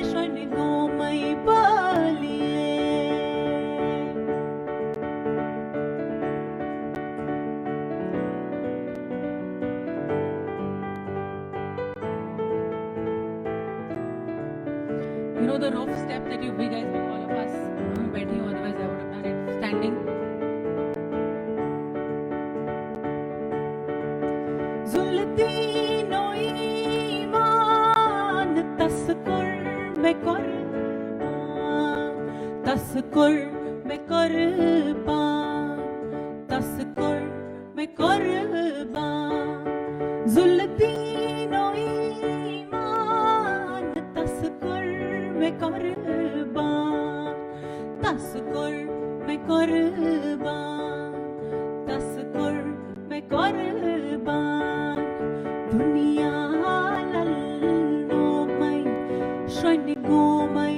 shranigomai baliye. You know the rope step that you guys do, all of us. I'm betting you, otherwise I would have done it standing. Zultino iman taskur me kurban, taskur me kurban, taskur me kurban. Zultino iman taskur me kurban, taskur me kurban, taskur me kurban. Dunya lalnomai shranigomai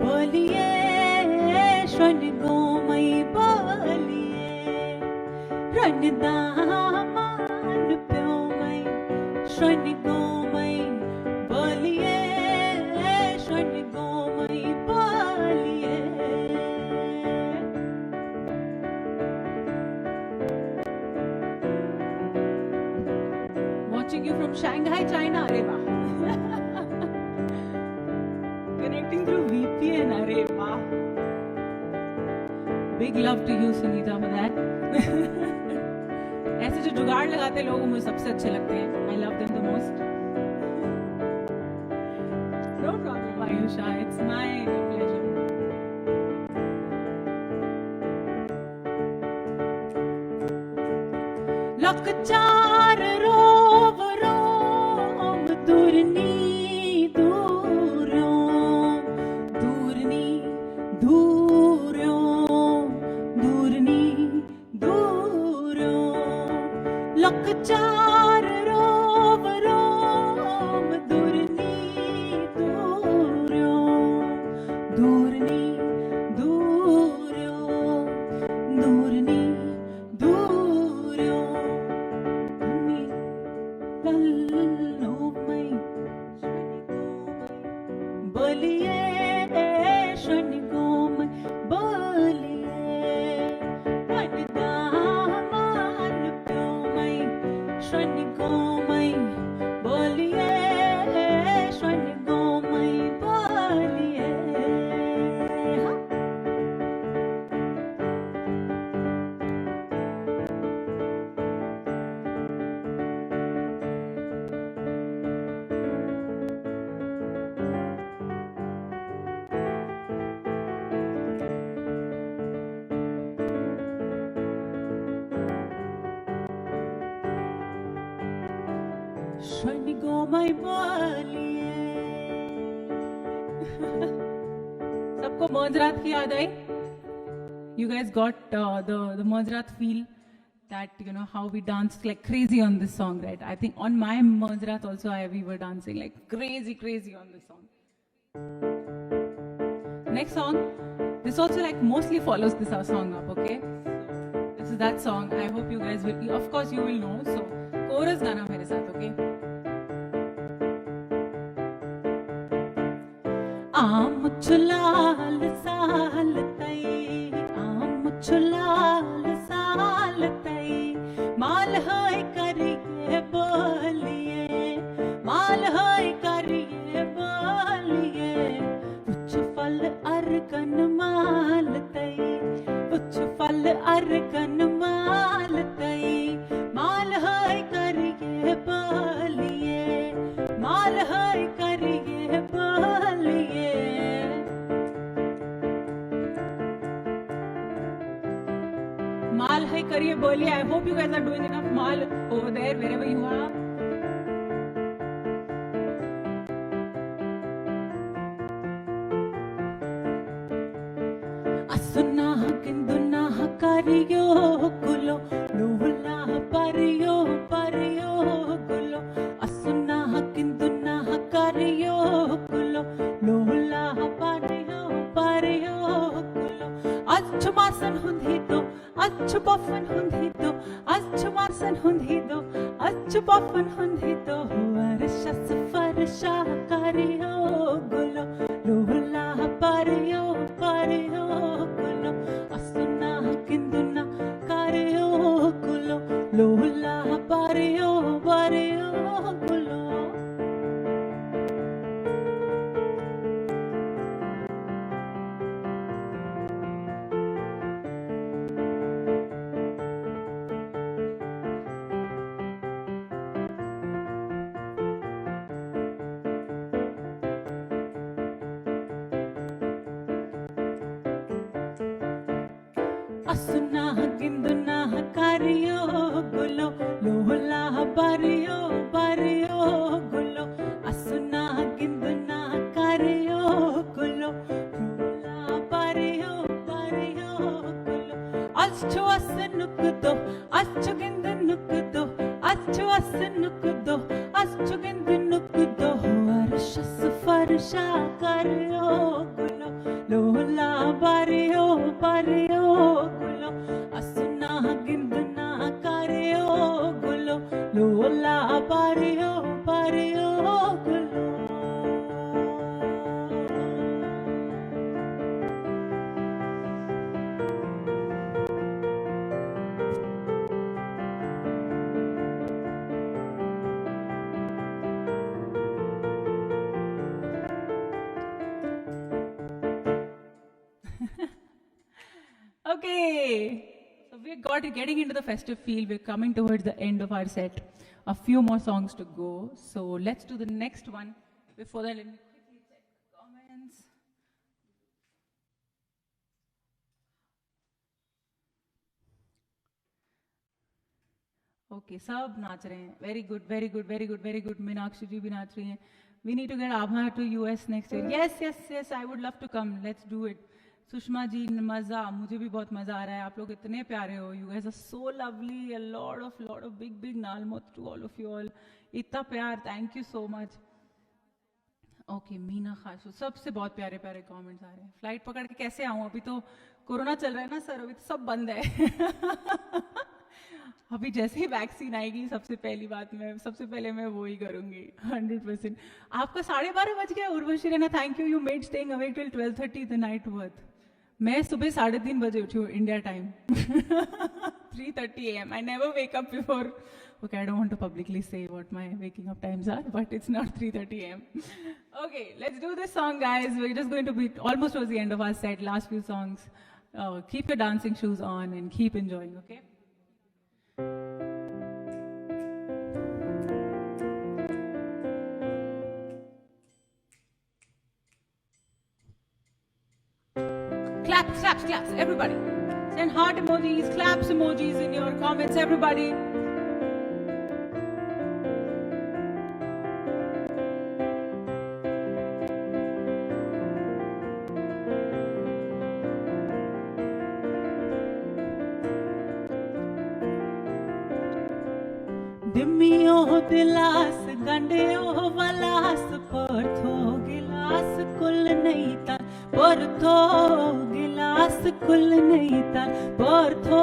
baliye shranigomai baliye. Randaman pyomai shranigomai baliye shranigomai baliye. Watching you from Shanghai, China, Arey Wah. Connecting through VPN, Arey Wah. Big love to you, Sunita, for that. ऐसे जो जुगाड़ लगाते लोग मुझे सबसे अच्छे लगते हैं. I love them the most. No problem, Ayusha. It's my pleasure. Lakchar rov rom durni durom, durni durom, durni durom. Lakchar rov rom durni durom, durni durom, durni durom. Baliye shranigomai baliye. Randaman pyomai shranigomai baliye shranigomai baliye. Schönigo my baliye. सबको मौजरात की याद आई? You guys got the मौजरात feel that, you know, how we danced like crazy on this song, right? I think on my mauzarat also we were dancing like crazy on this song. Next song, this also like mostly follows this song up, okay? This is that song. I hope you guys will, of course you will know. So chorus गाना मेरे साथ, okay? आम चुलाल साल तई, आम चुलाल साल तई, माल है करिए बोलिए, माल है करिए बोलिए, उच्च फल अर्कन माल तई, उच्च फल अर्कन माल तई, माल है करिए बोलिए, माल है करिए बोलिए. Mal hai kariye boliye. I hope you guys are doing enough mal over there, wherever you are. Asuna kinduna kariyo gulo, lola pariyo pariyo gulo. Asuna kinduna kariyo gulo, lola pariyo pariyo gulo. Achhu masan hundito, achhu boffin hundito, achhu masan hundito, achhu boffin hundito. Varsha safarsha kariyo gulo, lola pariyo pariyo gulo. Asuna kinduna kariyo gulo, lola pariyo pariyo gulo. Asuna ginduna kariyo gulo, lola pariyo pariyo gulo. Asuna ginduna kariyo gulo, lola pariyo pariyo gulo. Achhu asanukdo, achhu gindunukdo, achhu asanukdo, achhu gindunukdo. Varsha safarsha kariyo gulo, lola pariyo pariyo gulo. Asuna ginduna kariyo gulo, lola pariyo pariyo gulo. Okay, so getting into the festive feel. We're coming towards the end of our set. A few more songs to go. So let's do the next one. Before that, let me quickly check comments. Okay, सब नाच रहे हैं. Very good, very good, very good, very good. Meenakshi जी भी नाच रही हैं. We need to get Abha to US next year. Yes, I would love to come. Let's do it. Sushma ji मज़ा, मुझे भी बहुत मज़ा आ रहा है. आप लोग इतने प्यारे हो. You guys are so lovely. A lot of big nalmot to all of you all. इतना प्यार. Thank you so much. Okay Meena Khashu, सबसे बहुत प्यारे प्यारे कमेंट्स आ रहे हैं. फ्लाइट पकड़ के कैसे आऊँ? अभी तो कोरोना चल रहा है ना सर, अभी तो सब बंद है. अभी जैसे ही वैक्सीन आएगी सबसे पहले मैं वो ही करूँगी 100%. आपका 12:30 बज गया. Urvashi Raina, thank you. You made staying awake till 12:30 the night worth. मैं सुबह 3:30 बजे उठी हूँ India time. 3:30 AM. I never wake up before. Okay, I don't want to publicly say what my waking up times are, but it's not 3:30 AM. Okay, let's do this song, guys. We're just going to be almost towards the end of our set. Last few songs. Keep your dancing shoes on and keep enjoying, okay? Claps, everybody. Send heart emojis, claps emojis in your comments, everybody. दिमियो दिलास गंडियो वलास परथो गिलास कुल नहीं तल परथो गिलास कुल नहीं तल परथो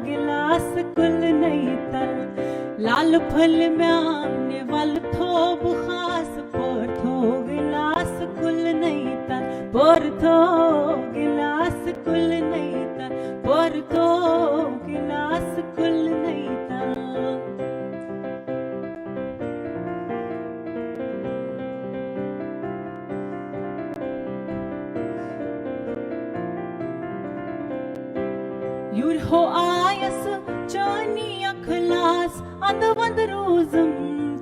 गिलास कुल नहीं तल लाल फल म्याने वल थो बुखास परथो गिलास कुल नहीं तल परथो गिलास कुल नहीं तल परथो गिलास कुल नहीं तल Yur ho ayas chani akhlas and vandrozum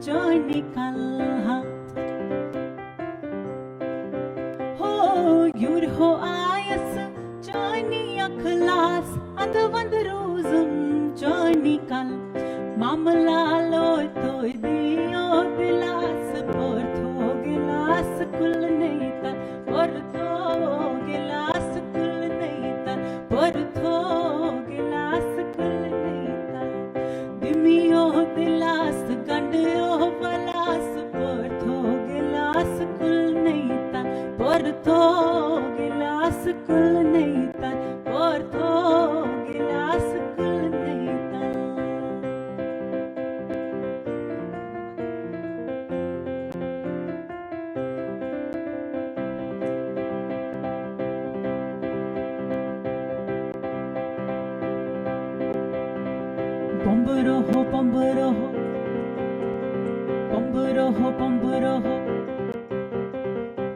chani kalhat ho yur ho ayas chani akhlas and vandrozum chani kal mamla loy toy diyo dilas portho gilas kul nahi tal portho gilas kul nahi tal portho gilas kul nahi tal dimiyo dilas gandiyo valas portho gilas kul nahi tal portho gilas kul nahi tal portho gilas kul nahi tal Bombero ho, bombero ho, bombero ho, bombero ho,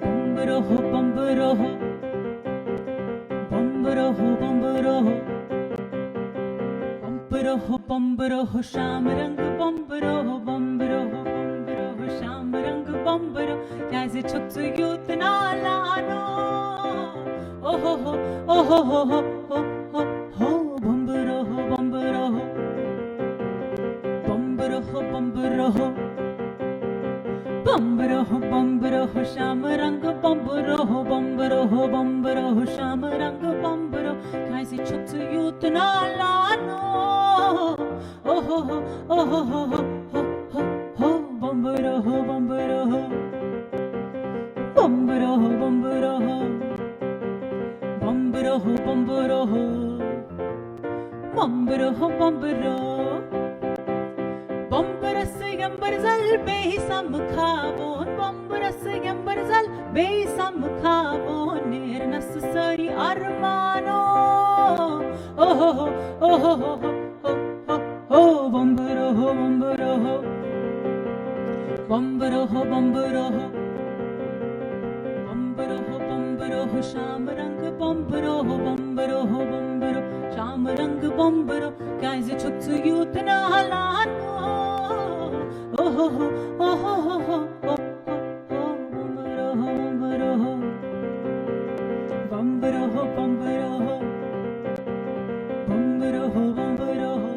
bombero ho, bombero ho, bombero ho, bombero ho, bombero ho, bombero ho, sham rang bombero ho, bombero ho, bombero ho, sham rang bombero, jaise chutsu yut na lano, oh ho ho, oh ho ho ho ho ho ho, bombero ho, bombero ho. Bombero ho, bombero ho, bombero ho, sham rang bombero ho, bombero ho, bombero ho, sham rang bombero, kaise chutsu yut na lano, oh ho ho, oh ho ho ho ho ho ho, bombero ho, bombero ho, bombero ho, bombero ho, bombero ho, bombero ho, bombero ho, bombero. Bombarası yambarzal beysam kavon Bombarası yambarzal beysam kavon Ner necessary armano Oh ho ho oh ho ho ho ho ho Bombaro ho bombaro ho Bombaro ho bombaro ho Bombaro ho bombaro ho Sham rang bombaro ho bombaro ho bombaro Sham rang bombaro Kaise chutsu yut na halano Oh ho ho oh ho ho ho ho ho bombaro ho bombaro ho bombaro ho bombaro ho bombaro ho bombaro ho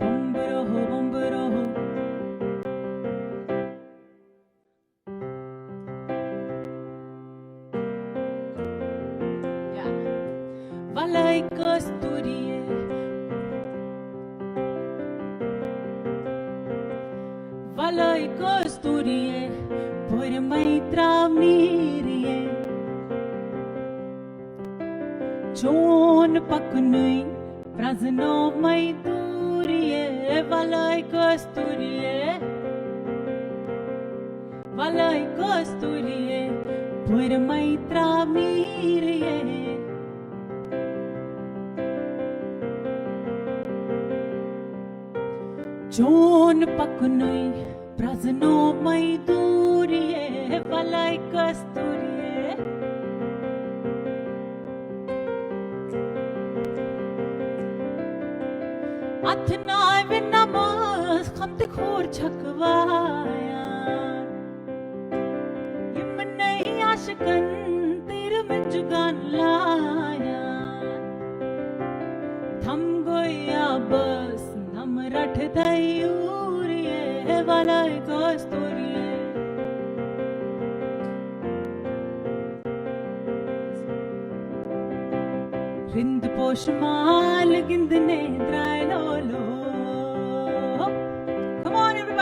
bombaro ho bombaro ho yeah valai kasturiye Valai kasturiye, por mai travnirie. Chon paknui, prazno mai duriye. Valai kasturiye, valai kasturiye, por mai travnirie. Chon paknui, prazno mai duriye, valai kasturiye. Athnai vin namaz, khamte khor chakvaya. Yim nahi ashkan, tere mein jugan laya. Tham goya bas, nam rat dayuriye, valai kasturiye. Rind poshmal gindne drai lolo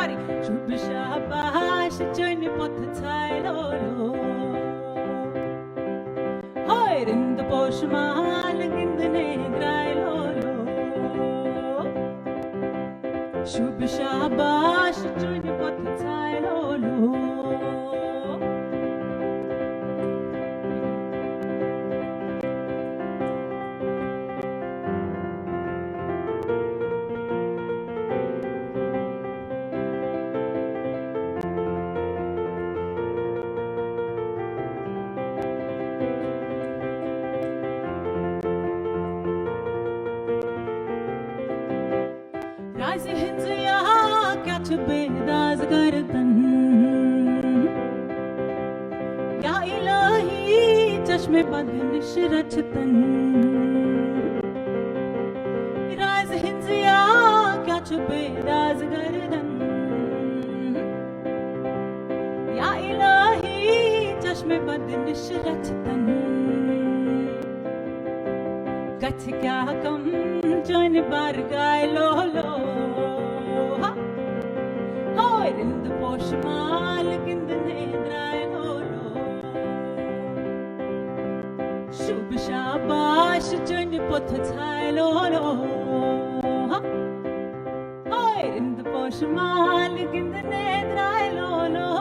Everybody. शुभ शाबाश चन पथ छायलो लो Hoy rind poshmal gindne graylo lo Shubh shabash chun path छायलो लो राज़ हिंज़िया क्या छुपे राज़ गर्दन या इलाही चश्मे बद निशरचतन राज़ हिंज़िया क्या छुपे राज़ गर्दन या इलाही चश्मे बद निशरचतन कछ क्या कम जन बार गाय लो लो होय रिंद पोशमाल गिंदने द्राय लो लो शुभ शाबाश जन पथ छाय लो लो होय रिंद पोशमाल गिंदने द्राय लो लो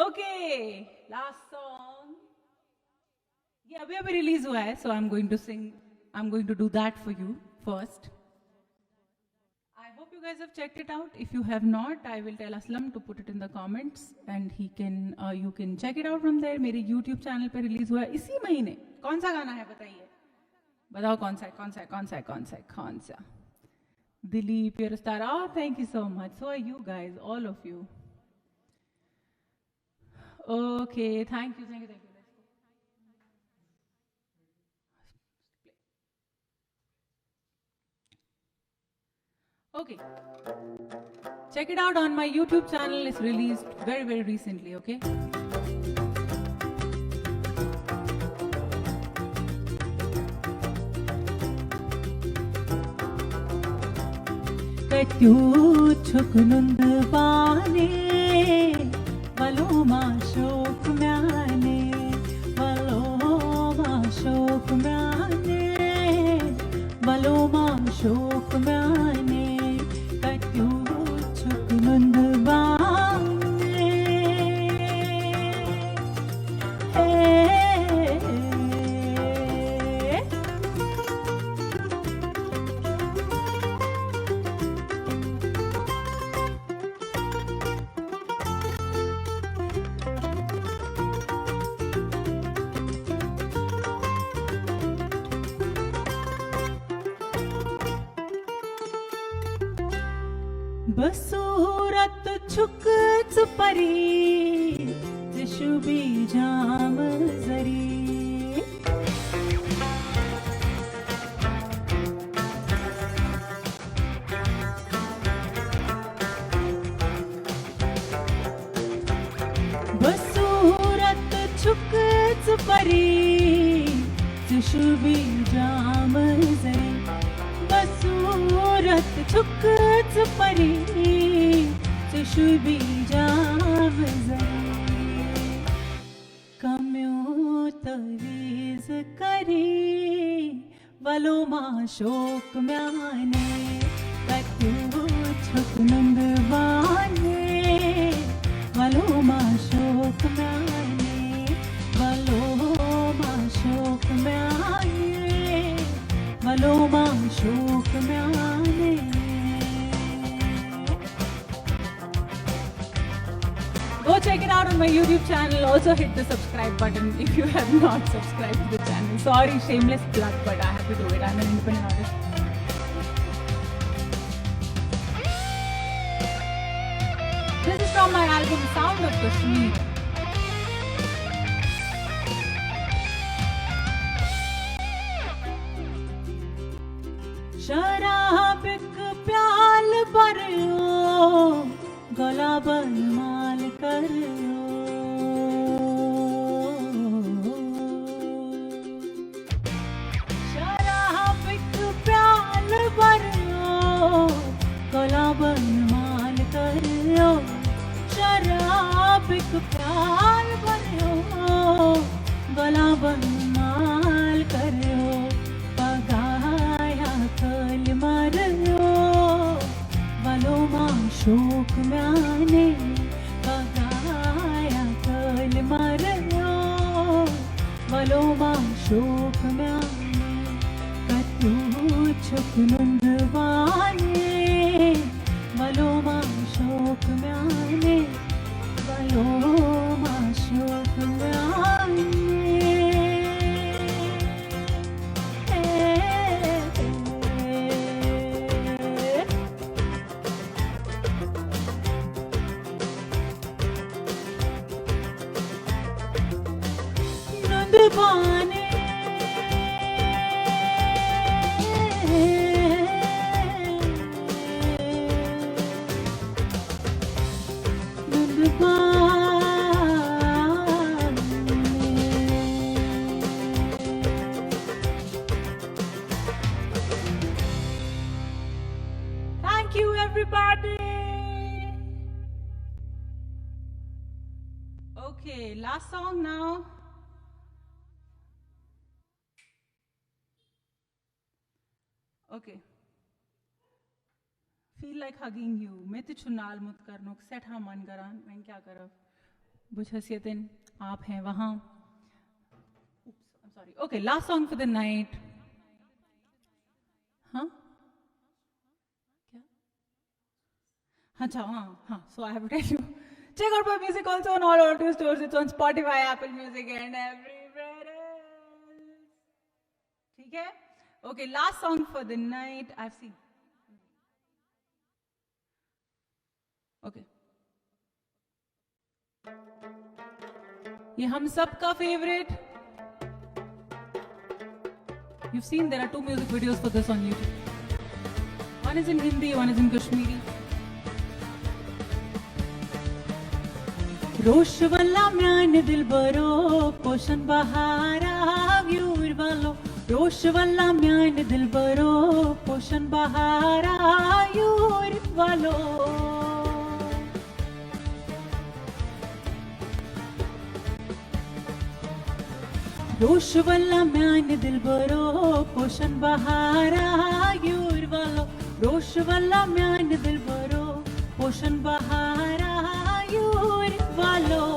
Okay, last song. Yeah, अभी release हुआ है, so I'm going to do that for you first. I hope you guys have checked it out. If you have not, I will tell Aslam to put it in the comments and you can check it out from there. मेरे YouTube channel पे release हुआ है इसी महीने. कौन सा गाना है बताइए? बताओ कौन सा? Dileep, you're a star. Oh, thank you so much. So are you guys, all of you. Okay, thank you. Let's go. Okay. Check it out on my YouTube channel. It's released very, very recently, okay? Ketyu chuknund bane Valoma shok myane Valoma shok myane Ketyu chuknund bane बसूरत छुक चुपरी जिशुबी जाम जरी बसूरत छुक चुपरी जिशुबी जाम जरी बसूरत छुक चुपरी जिशुबी जाम जरी कम्यूतरीज करी वलोमा शोक म्याने कत्यू छुक नंदवाने वलोमा शोक म्याने वलोमा शोक म्याने वलोमा शोक म्याने Go check it out on my YouTube channel. Also hit the subscribe button if you have not subscribed to the channel. Sorry, shameless plug, but I have to do it. I'm an independent artist. This is from my album Sound of Kashmir. शराब प्याल पर गला बनमाल करियो शराब एक प्याल भरियो गला बनमाल करियो शराब एक प्याल भरियो गला बनमाल करियो पगाया कल मारियो वलोमा शोक म्याने पगाया कल मारियो वलोमा शोक म्याने कतू छुप नुंदवाने वलोमा शोक म्याने वलोमा शोक म्याने नुंदवाने Thank you, everybody. Okay, last song now. Okay. Feel like hugging you. मैं तो चुनाल मुत करनो सेट हाँ मन करान मैं क्या करब बुझ हसीयतिन आप हैं वहाँ. Oops, I'm sorry. Okay, last song for the night. हाँ क्या अच्छा हाँ so I have to tell you check out my music also on all audio stores. It's on Spotify, Apple Music and everywhere else. ठीक है. Okay, last song for the night. I've seen. Okay. ये हम सब का favorite. You've seen there are 2 music videos for this on YouTube. One is in Hindi, one is in Kashmiri. रोश वल्ला म्यान दिल बरो पोषण बहारा व्यूर वालो रोश वल्ला म्यान दिल बरो पोषण बहारा यूर वालो रोश वल्ला म्यान दिल बरो पोषण बहारा यूर वालो रोश वल्ला म्यान दिल बरो पोषण बहारा यूर वालो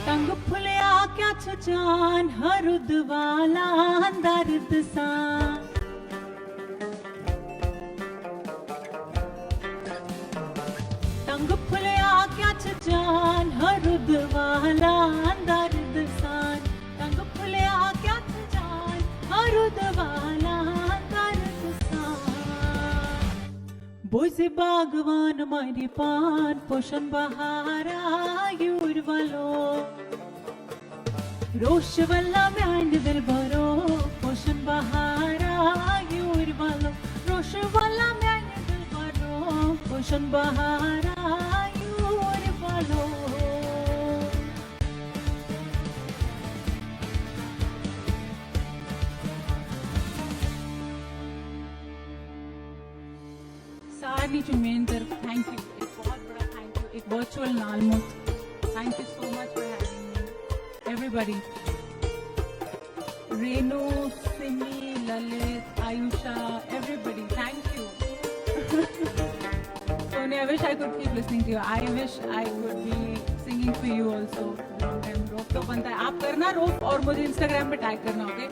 तंग फुलिया क्या छजान हरुद वाला दर्द सा तंग फुलिया क्या छजान हरुद वाला दर्द सा तंग फुलिया क्या छजान हरुद वाला दर्द सा बोझे बागवान मारी पान पोषण बहारा यूर वालो रोश वल्ला म्यान दिल बरो पोषण बहारा यूर वालो रोश वल्ला म्यान दिल बरो पोषण बहारा यूर वालो सारनी चुमेन तरफ थैंक यू एक बहुत बड़ा थैंक यू एक वर्चुअल नालमुत thank you so much for having me everybody. Renu, Simi, Lalit, Ayusha, everybody, thank you. Sonia, I wish I could keep listening to you. I wish I could be singing for you also. रोप तो बनता है आप करना रोप और मुझे Instagram पे tag करना okay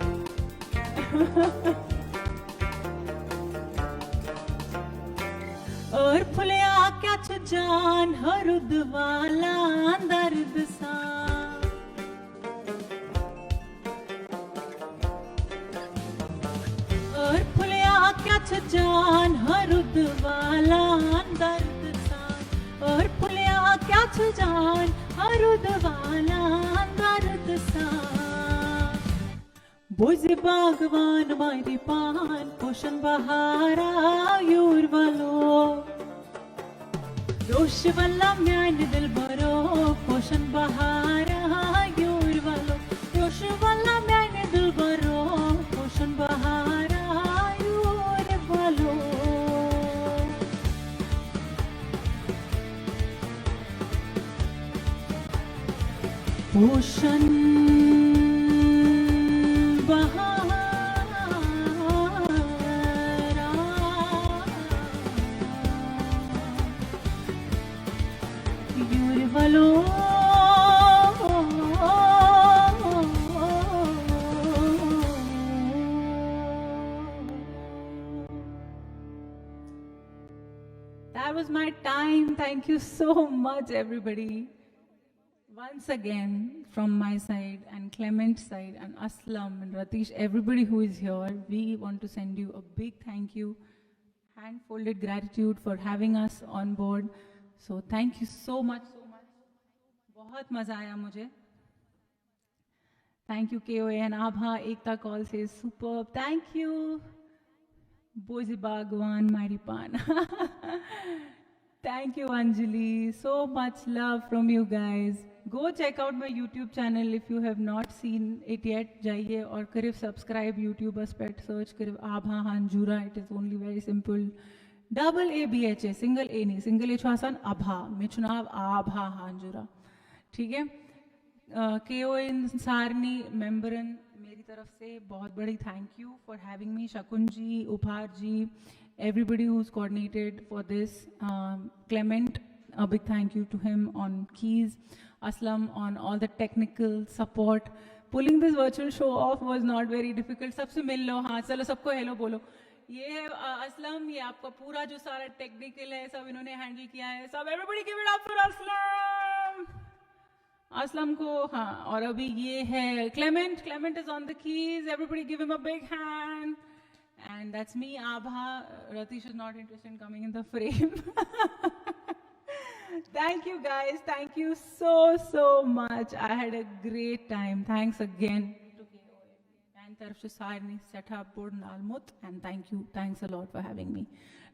और फुलिया क्या जान हरुद वाला दर्द सा और फुलिया क्या जान हरुद वाला दर्द सा और फुलिया क्या जान हरुद वाला दर्द सा बोझे बागवान मारी पान पोषण बहारा यूरवलो रोश वल्ला म्यान दिल बरो पोषण बहारा यूरवलो रोश वल्ला म्यान दिल बरो पोषण बहारा यूरवलो पोषण That was my time. Thank you so much, everybody. Once again, from my side and Clement's side and Aslam and Ratish, everybody who is here, we want to send you a big thank you, hand-folded gratitude for having us on board. So thank you so much, so much. बहुत मजा आया मुझे. Thank you KOA and Abha. Ekta call says superb. Thank you. Boise Bhagwan, Maripan. Thank you Anjali. So much love from you guys. Go check out my YouTube channel if you have not seen it yet. Jaiye or karif subscribe YouTube aspect search karif Abha Hanjura. It is only very simple. Double ABHA, single A नहीं, single H आसान Abha, मैं चुनाव Abha Hanjura. ठीक है? KOA Sarni मेंबरन मेरी तरफ से बहुत बड़ी थैंक यू फॉर हैविंग मी. शकुन जी, उपहार जी, everybody who's coordinated for this. Clement, a big thank you to him on keys. Aslam on all the technical support. Pulling this virtual show off was not very difficult. सबसे मिल लो, हाँ चलो सबको hello बोलो. ये है असलम, ये आपका पूरा जो सारा टेक्निकल है सब इन्होंने हैंडल किया है. सब everybody give it up for Aslam. Aslam को हाँ. और अभी ये है Clement. Clement is on the keys. Everybody give him a big hand. And that's me, Abha. Ratish is not interested in coming in the frame. Thank you guys. Thank you so much. I had a great time. Thanks again to KOA and Tarf Sarni set up board and Almut. And thank you. Thanks a lot for having me.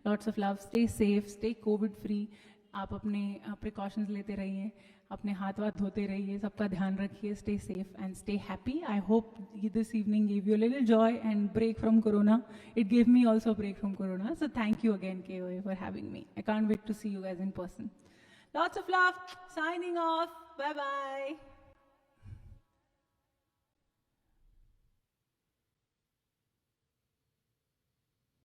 Lots of love. Stay safe. Stay COVID free. आप अपने precautions लेते रहिए, अपने हाथ वाथ धोते रहिए, सबका ध्यान रखिए. Stay safe and stay happy. I hope this evening gave you a little joy and break from Corona. It gave me also a break from Corona. So thank you again, KOA, for having me. I can't wait to see you guys in person. Lots of love. Signing off. Bye-bye.